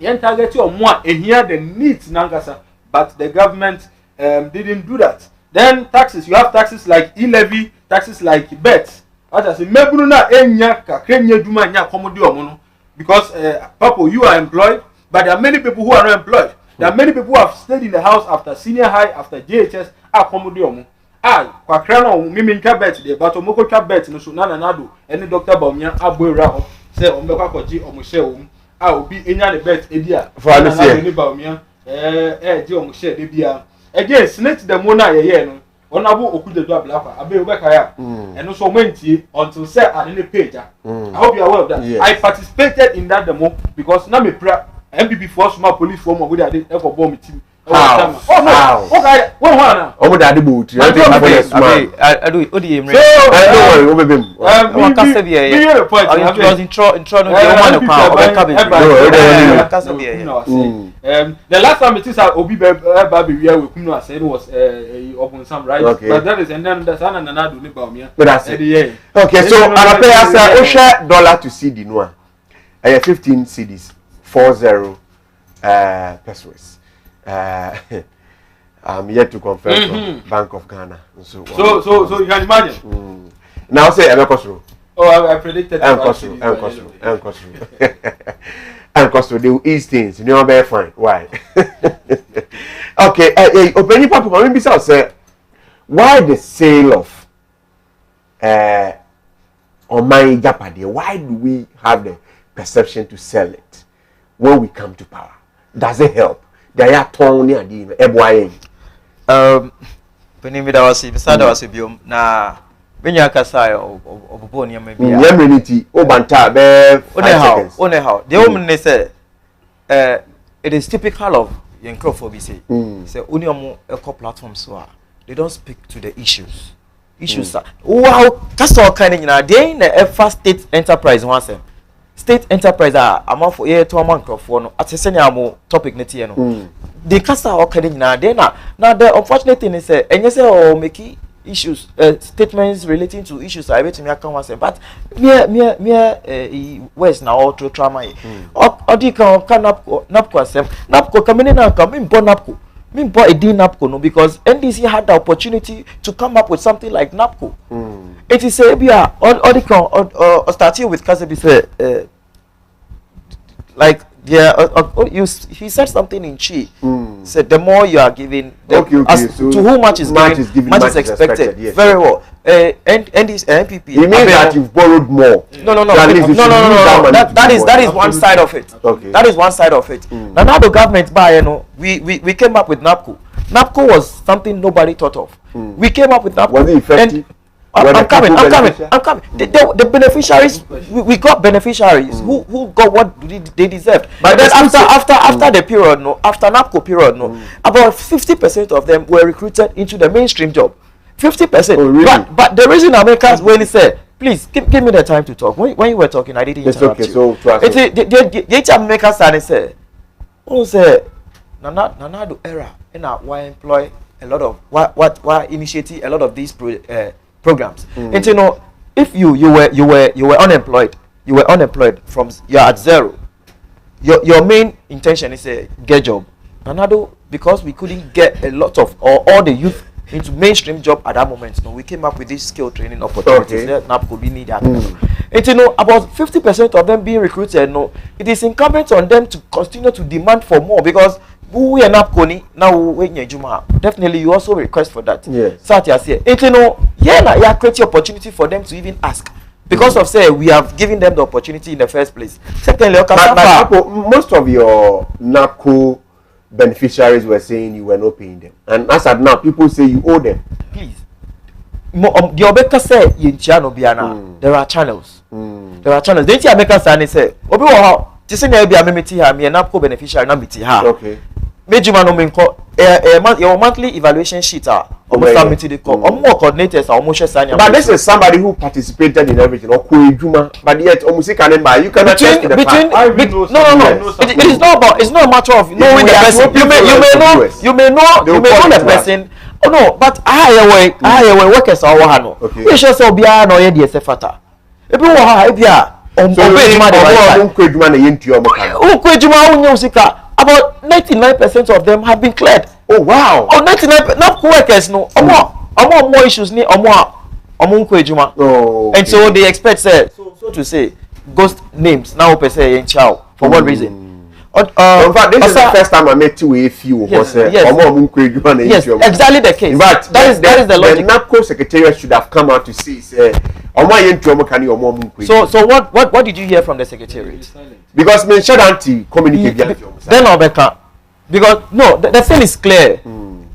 You target you on one and here the needs Nangasa, but the government didn't do that. Then taxes, you have taxes like e-levy, taxes like bets. As I say, mebruna enya kakrenye duma nya komodi omono because Papo, you are employed, but there are many people who are not employed. There are many people who have stayed in the house after senior high, after JHS, komodi omo. Kwa krana mimi nka bet de but omoko twa bet no so na nado any Dr. Baumia aboira ho say ombekwa koji omohye wo obi enya the bet edia for this year ni Baumia di omohye de bia again senate the mona ye no Honorable Okude do Ablapa, Abe Obekaya, and also Menti until set at any page. I hope you are aware of that. Yes. I participated in that demo because now me MPP force my police form of good for bomb team. How? Oh no! Okay, one now. Oh, daddy boot. I do. Odi Emre. I don't worry. I can't say here. It was intro. No, the last time it is Obi Baby we couldn't say it was open some right. But that is and then the son and another do about me. But that's it. Okay, so I pay as a $1 to CD no. 15 CDs 40 pesos. I'm yet to confirm from Bank of Ghana. So you can imagine. Now say Emekosro. Oh, I predicted. Emekosro. They will ease things. You know, very fine. Why? Okay. Opening paper. Maybe say why the sale of Omai Japadi? Why do we have the perception to sell it when we come to power? Does it help? They are torn near the Ebwaye. When you was beside us, na when you kasai of Bonia maybe. Immunity, Obanta, how. The woman say, it is typical of young Crawford. Say, Union eco platforms they don't speak to the issues. Issues are wow, that's all kind of they in the first state enterprise once. State enterprise amount for year to a month of one at a senior topic netiano. The casa or cutting now the unfortunate thing is and you say oh make issues statements relating to issues I bet to me I can't say but mere west now all through trauma or the can napco coming in and coming born napco mean boy a D napco no because NDC had the opportunity to come up with something like napco. It is a or starting with Kasebi say like he said something in Chi. Said the more you are giving, so to whom much is given, much is expected. Yes. Very well. And this MPP. It means that you've borrowed more. No. That is one side of it. Okay. That is one side of it. Now the government by we came up with NAPCO. NAPCO was something nobody thought of. We came up with NAPCO. Was it effective? I'm coming. The beneficiaries, we got beneficiaries who got what they deserved. But then after the period, after NAPCO period, about 50% of them were recruited into the mainstream job. 50%. Oh, really? But the reason Americans when he said, please give me the time to talk. When you were talking, I didn't interrupt you. So the Americans and say, oh say, Nanado era, and why employ a lot of why initiate a lot of these programs. And if you were unemployed from you're at zero. Your main intention is a get job. Nanado, because we couldn't get a lot of all the youth into mainstream job at that moment, we came up with these skill training opportunities. NAPCO we need that. And about 50% of them being recruited, it is incumbent on them to continue to demand for more because we are NAPCO now definitely you also request for that. Yes. Create opportunity for them to even ask. Because of say we have given them the opportunity in the first place. Secondly, most of your NAPCO beneficiaries were saying you were not paying them, and as at now, people say you owe them. Please, the Obeka say there are channels. There are channels. Didn't you make us say Obi wa this thing be amemiti ha me NAPCO beneficiary na miti ha. Okay. Mejuma no menko your monthly evaluation sheet almost submitted the coordinators almost. But this is somebody who participated in everything or but yet almost you cannot test the it is not about it's not a matter of knowing the person. You may know the person. Oh no, but I workers are one. Okay. We should so be no ye dey sefata. Ebi wo ha ebia about 99% of them have been cleared. Oh wow! Oh, 99 not workers no. More issues ni Oh. And so they expect say so to say ghost names now per se in chow for what reason? In fact, this is the first time I met you with you. Yes, exactly the case. But that is the logic. The NAPCO secretariat should have come out to see say so what did you hear from the secretariat? Because me shouldn't communicate. Then Obeka, because no, the thing is clear.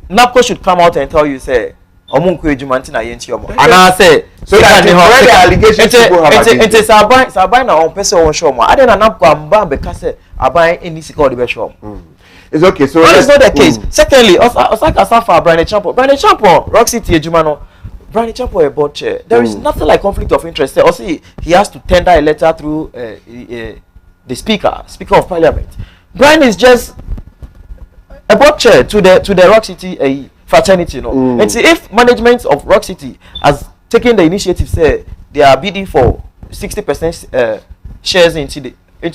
NAPCO should come out and tell you say omunko ejumanti na yenti omo ana say so that the allegations people have ente saban na on person on show mo ade na napko amba be ka say aban any sika odi be show. It's okay, so that is not the case. Secondly, Osaka Safa Brandon Champo Rock City ejumano Brandon Champo a board chair. There is nothing like conflict of interest there. Also he has to tender a letter through the speaker of parliament. Brian is just a board chair to the Rock City fraternity, you know. And see if management of Rock City has taken the initiative, say they are bidding for 60% shares into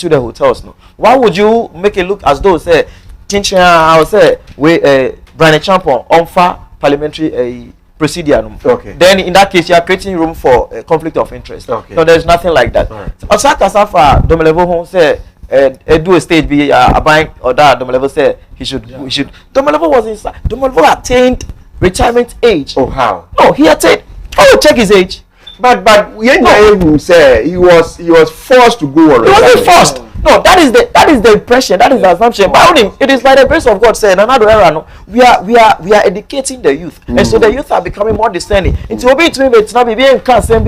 the hotels, no. Why would you make it look as though say Tinchin I would say we Brian Champo offer parliamentary procedure? Okay. Then in that case you are creating room for conflict of interest. Okay. No, there's nothing like that. Right. Osaka Safa Domelevo home say do a stage be buying or that Domelevo say we should Domelevo was inside. Domelevo attained retirement age. Oh, how? No, he attained. Oh, check his age. But Yenga say he was forced to go on. He wasn't forced. No, that is the impression. That is the assumption. But it is by the grace of God. Saying another era. No, we are educating the youth, and so the youth are becoming more discerning. Into obey to me, it's not being cancer.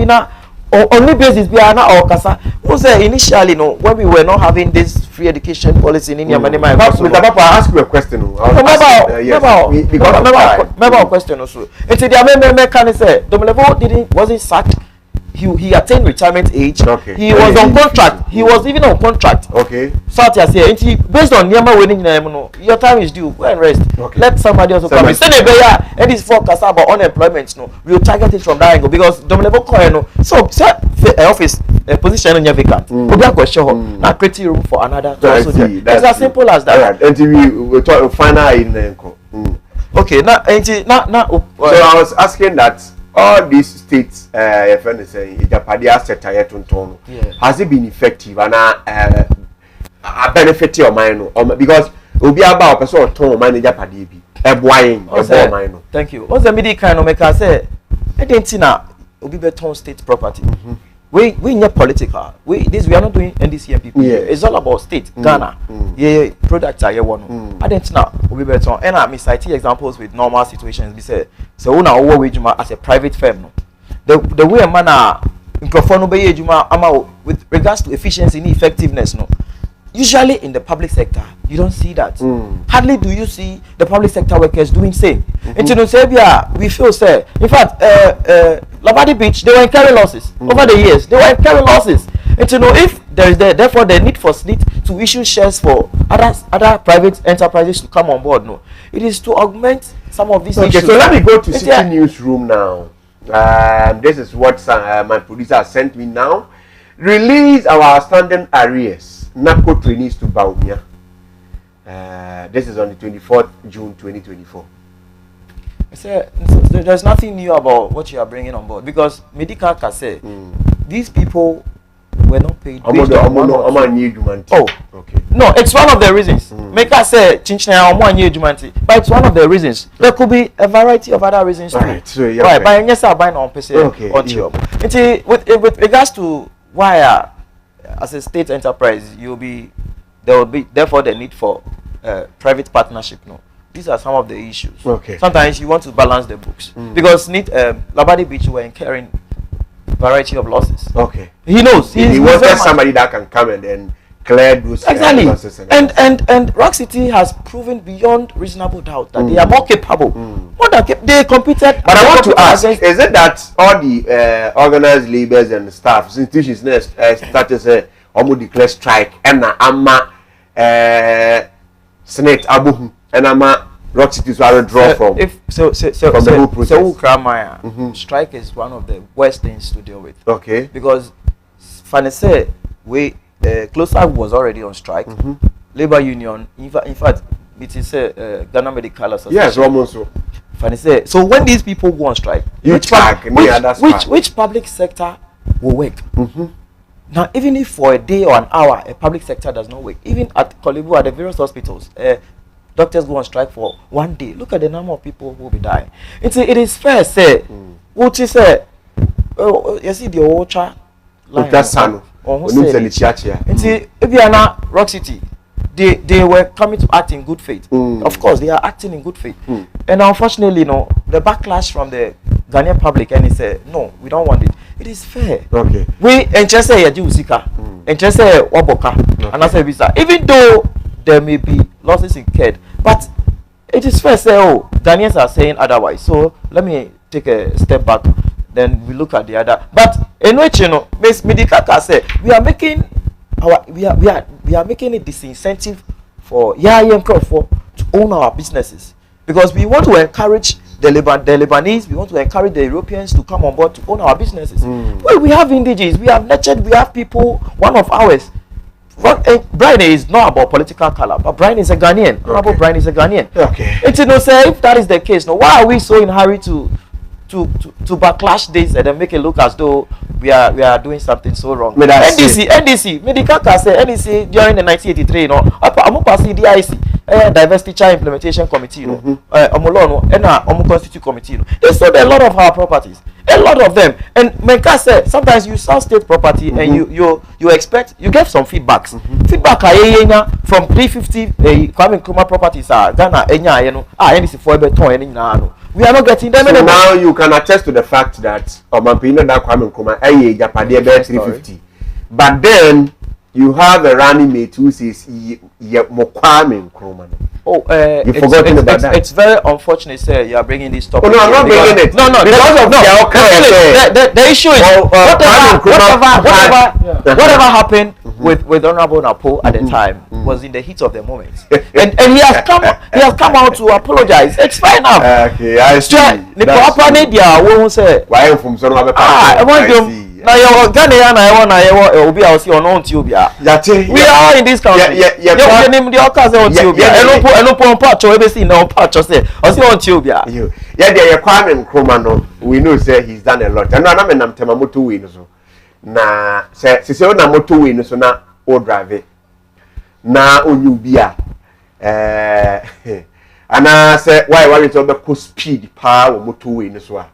Only basis we are now or kasa. Who say initially no when we were not having this free education policy in India. Mr. Papa, I ask you a question. Remember question also. It's the can say Domelevo wasn't sacked. He attained retirement age. Okay. He was on contract. He was even on contract. Okay. So based on Nyama winning, your time is due. Go and rest. Okay. Let somebody else come. And this forecast about unemployment. No, we'll target it from that angle because Domelevo Koeno. So office position in your vacant. We'll question now creating room for another. It's as simple as that. Right. Until we talk final in. Okay. Now, so I was asking that. All these states, your friend is saying, Japadia sector has it been effective and a benefit to your mind? Because it will be about a person of money Japadi be a buying a mine. Thank you. What's the media kind of make us say? I didn't know will be better on state property. We not political. We are not doing NDC people. Yeah. It's all about state. Ghana. Yeah, products are here one. I didn't know will be better. And I cite examples with normal situations. We say so we now work as a private firm. No, the way a man with regards to efficiency and effectiveness. No, usually in the public sector you don't see that. Hardly do you see the public sector workers doing same. In Tunisia, we feel say in fact Labadi Beach they were incurring losses over the years. They were incurring losses. And to know if there is therefore the need for SNIT to issue shares for other private enterprises to come on board. No, it is to augment some of these issues. So let me go to City Newsroom now. This is what my producer sent me now. Release our outstanding arrears. NAPCO trainees to Baumia. This is on the 24th June 2024. There's nothing new about what you are bringing on board because medical can say these people were not paid. Oh, okay. No, it's one of the reasons. Make us say but it's one of the reasons. There could be a variety of other reasons too. Right. So, yeah, right. But yes, I buy on PC. Okay. With regards to why, as a state enterprise, there will be therefore the need for private partnership. No. These are some of the issues. Okay. Sometimes you want to balance the books because Labadi Beach were incurring variety of losses. Okay. He knows. He wanted somebody that can come and then clear those losses. And Rock City has proven beyond reasonable doubt that they are more capable. More than they competed. But I want to ask: is it that all the organized laborers and staff institutions started say almost declare strike and ama Senate Abu and ama Rock City to draw from the whole process. So strike is one of the worst things to deal with. Okay. Because Fanny said Closer was already on strike. Labor Union, in fact, it is Ghana Medical Association. Yes, almost so. Fanny said, so when these people go on strike, which public sector will work? Now, even if for a day or an hour, a public sector does not work, even at Kolebu, at the various hospitals, doctors go on strike for one day. Look at the number of people who will be dying. It is fair, say, what you say, you see the Ocha line. Rock City, they were coming to act in good faith. Of course, they are acting in good faith. And unfortunately, the backlash from the Ghanaian public, and he said, no, we don't want it. It is fair. Okay. We just say Usika, and just say Waboka, and I say Visa. Even though there may be losses incurred, but it is fair. Say, oh, Ghanaians are saying otherwise. So let me take a step back. Then we look at the other. But in which Miss Midikaka said, we are making making a disincentive for to own our businesses, because we want to encourage the Lebanese, we want to encourage the Europeans to come on board to own our businesses. Well, we have indigenous, we have nurtured, we have people. One of ours, Brian is not about political color, but Brian is a Ghanaian. Okay. Brian is a Ghanaian. Okay. It's say if that is the case, now why are we so in a hurry to backlash this and then make it look as though we are doing something so wrong? NDC, Medicaka said NDC during the 1983, I'm passing DIC, Diversity Child Implementation Committee, Constitute Committee. They sold a lot of our properties, a lot of them. And Menka said sometimes you sell state property and you expect, you get some feedbacks. Feedback from 350 Kwame Nkrumah properties Ghana NDC for beton. We are not getting them. So now you can attest to the fact that Omampino da Kwame Nkrumah Japade 350. But then you have a running mate who says Kwame Nkrumah. Oh, you forgotten about that. It's very unfortunate, sir. You are bringing this topic. Oh, no, I'm not bringing it. No, the issue is whatever happened with Honorable Napo at the time was in the heat of the moment, and he has come out to apologize. It's fine now. Okay, I see. Why from son of a now your Ghanaian we are in this country. We know say he's done a lot. And I'm Temamoto win so. Na say na moto win so na o drive na onyubia ana say why to be speed power moto win so a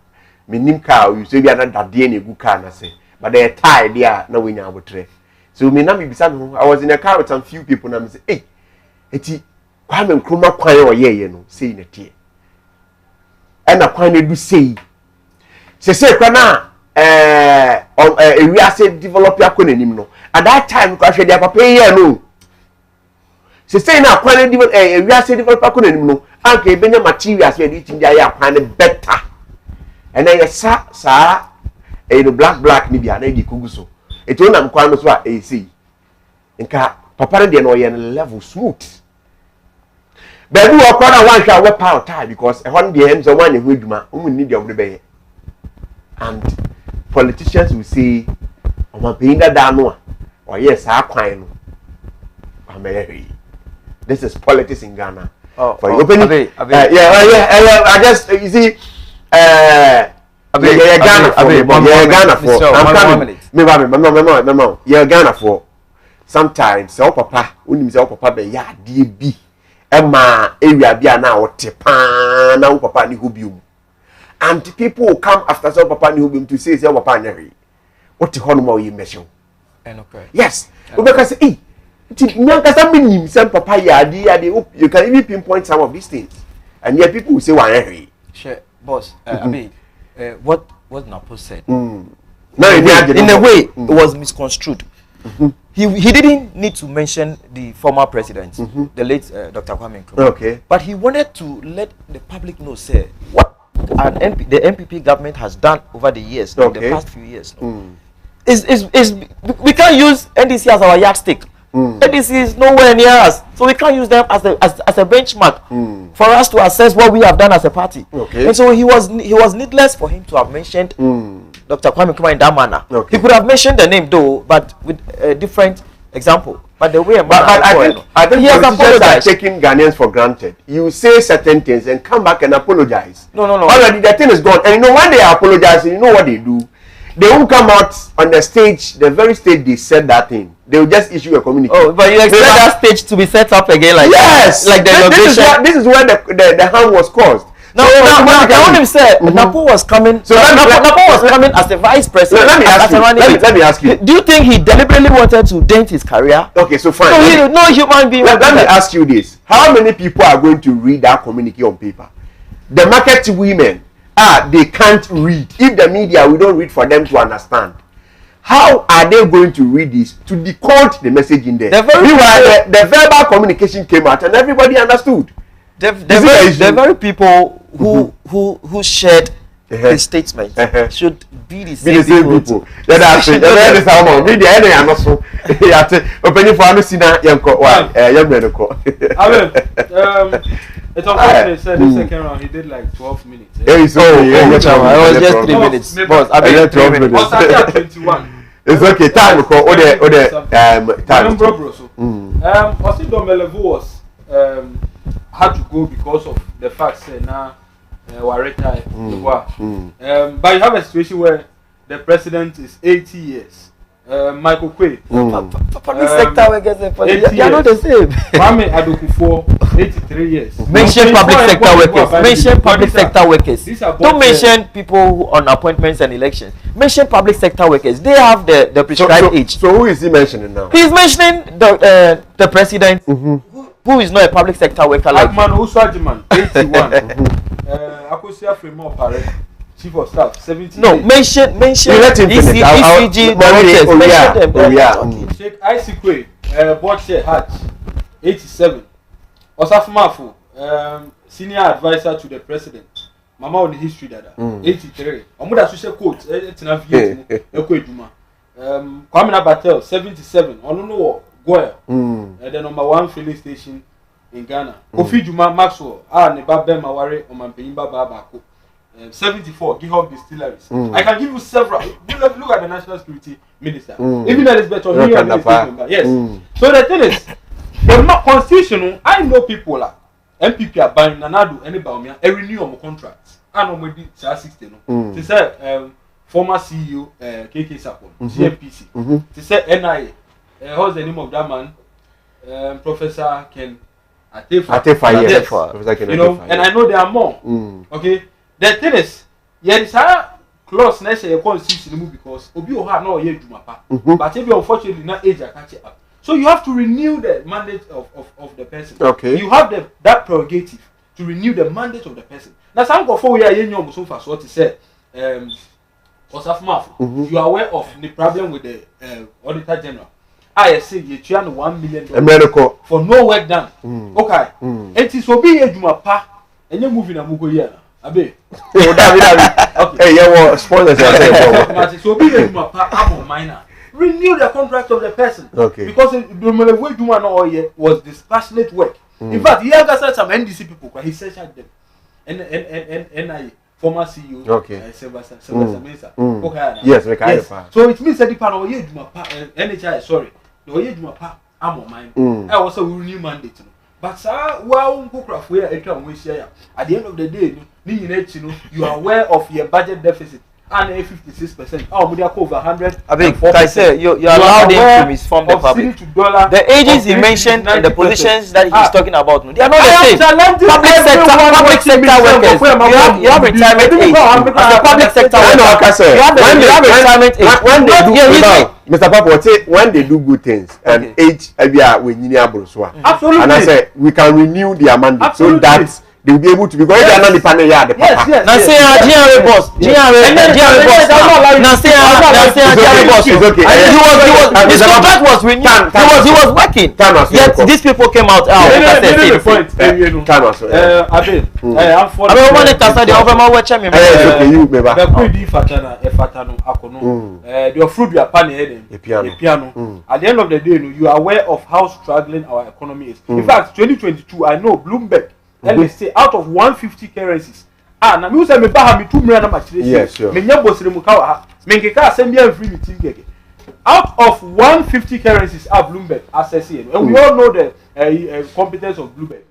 menim car you say bia na dade na egu car na say but they tie there na we nya abotre. So me na me bisa no, I was in a car with some few people na me say hey eti Kwame Nkrumah kwan o ye no say na tie e na kwan na du say kwa na we are say develop your economy no at that time kwa hwe dia papa here no say na kwan na develop we are say develop economy no anka e benya materials we dey tin dia ya kwan better. And then sa black ni bia na di kugu so eto na mkwan no so a see nka papa de no ye level smooth baby wo kwa na wan hwa we power tie because e hon de hem so wan ye ho adwuma o mun ni de obde be. And politicians will say o paying that down no or yes kwan no amere. This is politics in Ghana. For opening I guess you see Ghana for sometimes so papa unim say papa be ya de bi ema area bia na wote pa na papa ni hobium, and people will come after so papa ni hobium to say papa nyari wote hono ma yi mesho yes because say eh nyanka some minim say papa ya de you can even pinpoint some of these things and yet people will say wa nyari. Sure, boss. I mean, what Napo said. No, in a way, it was misconstrued. He didn't need to mention the former president, the late Dr. Kwame Nkrumah. Okay. But he wanted to let the public know, say, what the MPP government has done over the years, the past few years. We can't use NDC as our yardstick. NDC is nowhere near us, so we can't use them as a benchmark for us to assess what we have done as a party. Okay. And so he was needless for him to have mentioned Dr. Kwame Nkrumah in that manner. Okay. He could have mentioned the name though, but with a different example. But the way I think politicians are taking Ghanaians for granted. You say certain things and come back and apologize. No. Already the thing is gone. And you know when they are apologizing, you know what they do? They won't come out on the stage, the very stage they said that thing. They will just issue a communique. Oh, but you expect that stage to be set up again like yes, like the this is where the harm was caused. Now when him said Napo was coming, so Napo was coming as the vice president. Let me ask you. Do you think he deliberately wanted to dent his career? Okay, so fine. No human being. Let me ask you this: how many people are going to read that communique on paper? the market women they can't read. If the media we don't read for them to understand, how are they going to read this to decode the message in there? The verbal communication came out and everybody understood. The very people who shared his statement should be the same people. That's it. That's how media and also opening for Anusina it's unfortunate. Said the second round he did like 12 minutes. It was just 3 minutes. Boss, I mean 3 minutes. 21. It's okay. Time time. Osidom was had to go because of the fact that now we retired. But you have a situation where the president is 80 years. Michael Quay. Public sector workers, they are not the same. Kwame Adokufo, 83 years. Mention public sector workers. Mention public sector workers. Don't mention people who on appointments and elections. Mention public sector workers. They have the prescribed age. So who is he mentioning now? He is mentioning the president, who is not a public sector worker like Akman Uswajiman, 81. Akosia Fremont Pare, Chief of Staff, 70. No, mention ECG directors. Mention them. Sheikh Isikwe, board chair Hatch, 87. Osafumafo, senior advisor to the president. Mama on the history dada, 83. Omuda social quote, etina viet eko eduma. Kwame Nabatel, 77. Onuno Goya, the #1 filling station in Ghana. Kofi Juma Maxwell, Neba Ben Maware, Omampimba Babako. 74 Gihog distilleries. I can give you several. Look at the national security minister. Even Elizabeth or yes. So the thing is, the constitution, I know people like MPP are buying Nanadu, anybody, a renewal contracts. I know maybe 60. They say former CEO KK Sapon, GMPC. They say NIA. What's the name of that man? Professor Ken Atefa. Yes. You know, and I know there are more. Okay. The thing is, there is a clause next year constitution because Obi Oha no ye Jumapa. But if you unfortunately not age catch up. So you have to renew the mandate of the person. Okay. You have that prerogative to renew the mandate of the person. Now some go for we are in so far so to say Osafumafo, you are aware of the problem with the Auditor General. I say you try $1 million for no work done. Okay. It is Obi Jumapa and you moving a mugo here. Abe. Hey, yeah, sponsors. So be a minor. Renew the contract of the person. Okay. Because the way do one was dispassionate work. In fact, he has got some NDC people. He censured them. And I former CEO. Okay. Okay. Yes, yes. So it means that the panel ye do my NHI. Sorry, the way do my pa. I'm on mine. I also will renew mandate. But sir, wow, at the end of the day, you are aware of your budget deficit and 56%. Oh, we are over 100. I say you allowed him to misform the public. The ages he mentioned and the positions that he's talking about, they are not the same. Public sector workers. You have retirement age. As a public sector worker, you have retirement age. When they do Mr. Papa, when they do good things and age, absolutely. And I say we can renew their mandate so that they will be able to because they are not the panel yard. Yes. Now say GRA boss. Now say GRA boss. It's okay. His contract was renewed. He was working. Yet these people came out. The point. At the end of the day, you are aware of how struggling our economy is. In fact, 2022, I know Bloomberg. And they say out of 150 currencies. Na me say me ba me 2 million na yes, sure. Me nya bosire mu ka wa. Me nkeka asem bia free meeting keke. Out of 150 currencies are Bloomberg assessing. And we all know the competence of Bloomberg.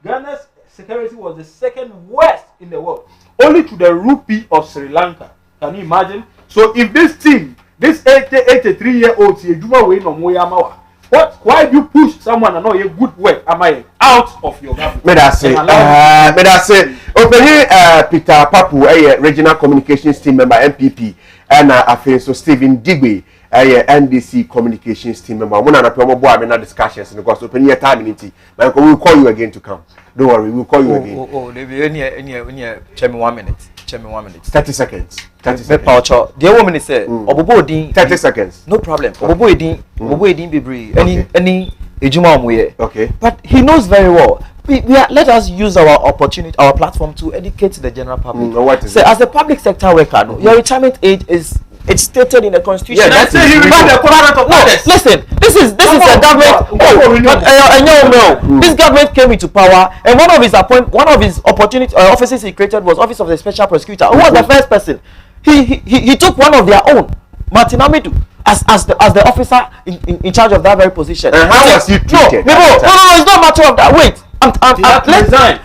Ghana's security was the second worst in the world, only to the rupee of Sri Lanka. Can you imagine? So if this team, this 83-year-old Ejuma we no moyamawa. Why do you push someone and not a good work? Am I out of your government? May I say, opening Peter Papu, regional communications team member MPP, and I feel so Stephen Digwe, NDC communications team member. One and a promo boy, I'm in discussions because opening your time in it. We'll call you again to come. Don't worry, we'll call you again. Check me 1 minute. 30 seconds. 30 Me seconds. paucho. The woman say, Obobo din. 30 seconds. No problem. Obobo din be any ejuma omuye. Okay. But he knows very well. Let us use our opportunity, our platform to educate the general public. What is as a public sector worker, your retirement age is stated in the constitution. Yeah, that's he remained the covenant of fathers. Listen, this is a government. This government came into power, and one of his opportunity offices he created was Office of the Special Prosecutor. Who was the first person? He took one of their own, Martin Amidu, as the officer in charge of that very position. And how was he treated? No, it's not a matter of that. Wait, let's resign.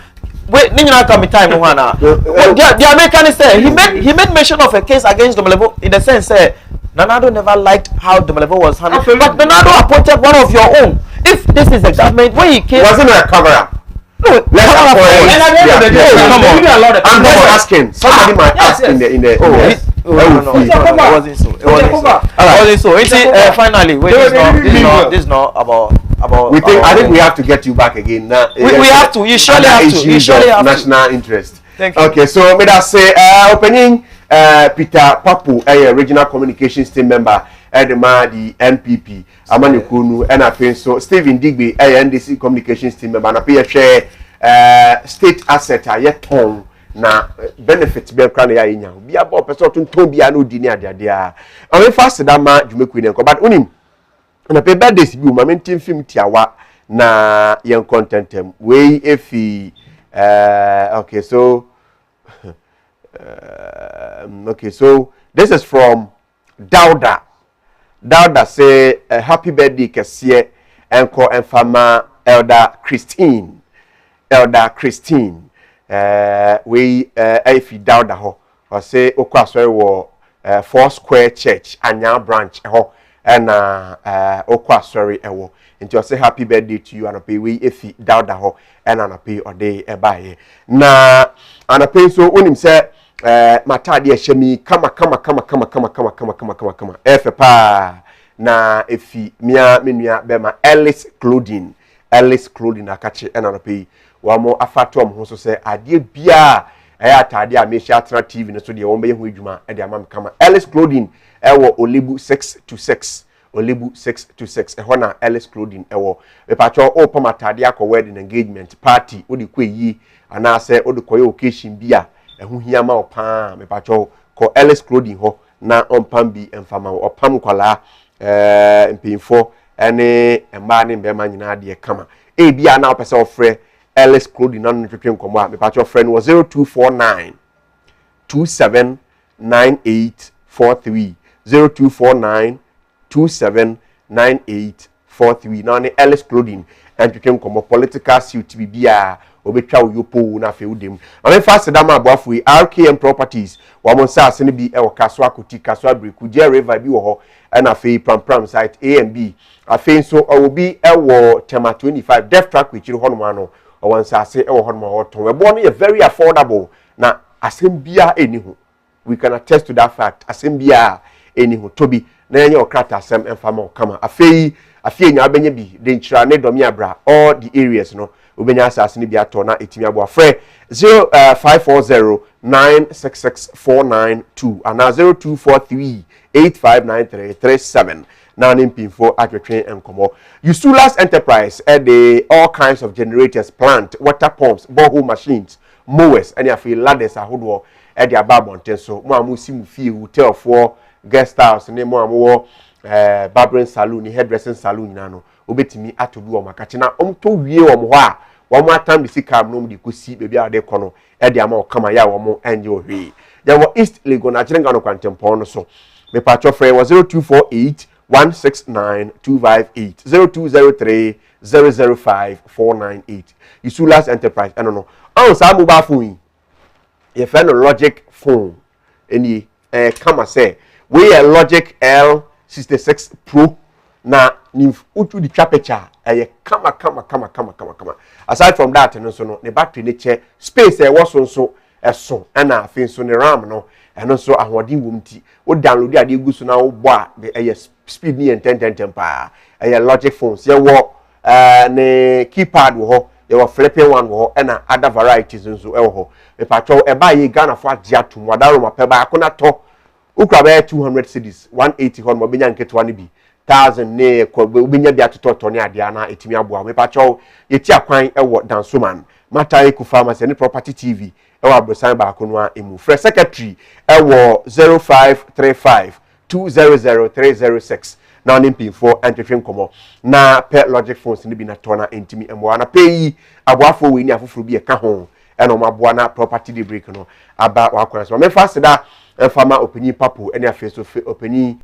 Wait, Nina come time, Moana. The American said he made mention of a case against Domelevo in the sense that Nanado never liked how Domelevo was handled. But Nanado appointed one of your own. If this is the government, when he came, wasn't a cover up. No, let's come on. I'm just asking. Somebody might ask in the. No, it wasn't so. It wasn't so. Finally, this is not about. I think we have to get you back again. We have to. You surely have to. You surely have to. National interest. Thank you. Okay, so may I say opening Peter Papu, a regional communications team member at the NPP. Amani Kunu, and I think so. Stephen Digby, a NDC communications team member, and I pay share state asset yet ton na benefits be kra na ya nya. Bi abo person to bi anu di ni ade dia. Am fast da ma dwumeku ne ko but unim na pe birthdays bi o ma mentim film tiawa na yen contentem we efi okay so okay so this is from Dauda say happy birthday kese enko enfama elder Christine we if Dauda ho or say okwa sorry wo 4 Square Church Anya branch ho and okwa sorry ewo nti o say happy birthday to you and pay we if Dauda ho and an pay or day e bae na an pay so onim say matade ehemi kama efe pa na efi mia menua bema Ellis Clothing akache and an pay wamo afatom ho so say ade bia atade a me share tra TV no so de won be hu adwuma e de amam kama Ellis Clothing ewo Olebu 626 ehona na Ellis Clothing ewo be pacho o pom atade akọ wedding engagement party odi kweyi ana say odi koye occasion bia ehu hia ma opa me pacho ko Ellis Clothing ho na ompam bi emfama opam kwala mpinfo ene emba ne mbema nyina de kama e bia na opese ofre Ellis Clothing na twetwe nkomo a me pacho friend was 0249 279843 0249 279843 na ne Ellis Clothing and twetwe nkomo political suit bibia obetwa uyopo na fe udem ame fast dama aboafo RKM properties wa mo sa ase ne bi e wo kaso akoti kaso abreku je river bi wo ho na fe pram site AMB afe so obi e wo tema 25 def track we chiri hono ano o wan sa ase e wo hono ho ton we bo no ye very affordable na asem bia enihu we can attest to that fact asem bia enihu tobi na enye okrata asem emfama kama afe nya abenye bi de nchira ne domi abra all the areas no obenya asase ni bi ato na etimi abo afre 0540966492 ana 0243859337 na nimpinfo atwetwe enkomo Usulas Enterprise the all kinds of generators plant water pumps borehole machines mowers and afi ladders ahodo the ababonten so mo amusi mu fie hotel for guest house ne mo amowo barbering salon hairdressing salon nyina no obetimi atobi o makache na omto wie o mo ho a wo mo atam bisikam no mo de kosi bebi a de kono de ama o kama ya wo mo enje ohwe ya wo East Legon na chirenga no kwantempon no so me patcho frame was 0248 169 258 0203 005 498 Usulas Enterprise I don't know on sa mobile phone ye fe no Logic phone eni kama say we a Logic L66 Pro na ni utu di chapecha kama aside from that no so no the battery ne che space was so eso na afin so ne RAM no eno so ahodi womti wo download ade egu so na wo bo a the speed ni 10 pa Logic phones ye wo ne keypad wo ho your flipping one wo na other varieties nso e ho me patro e ba ye Ghana for agya tum wadaro ma pe ba akona to ukra ba 200 cedis 180 hon mo benya nketo ne bi 1000 ne ko benya bi atoto ne ade ana etimi aboa me patro yeti akwan e wo Dansoman Matai ku pharmacy ne property TV e wo abrosan ba akono emu fresh secretary e wo 0535 200306 na on impin4 entry komo na pet logic phones ni bi na tona entimi emo na pay aboafo we ni afoforo bi e ka ho e no maboa na property de break no aba wa kwara so me fa seda e fama opini papo e ni afeso opini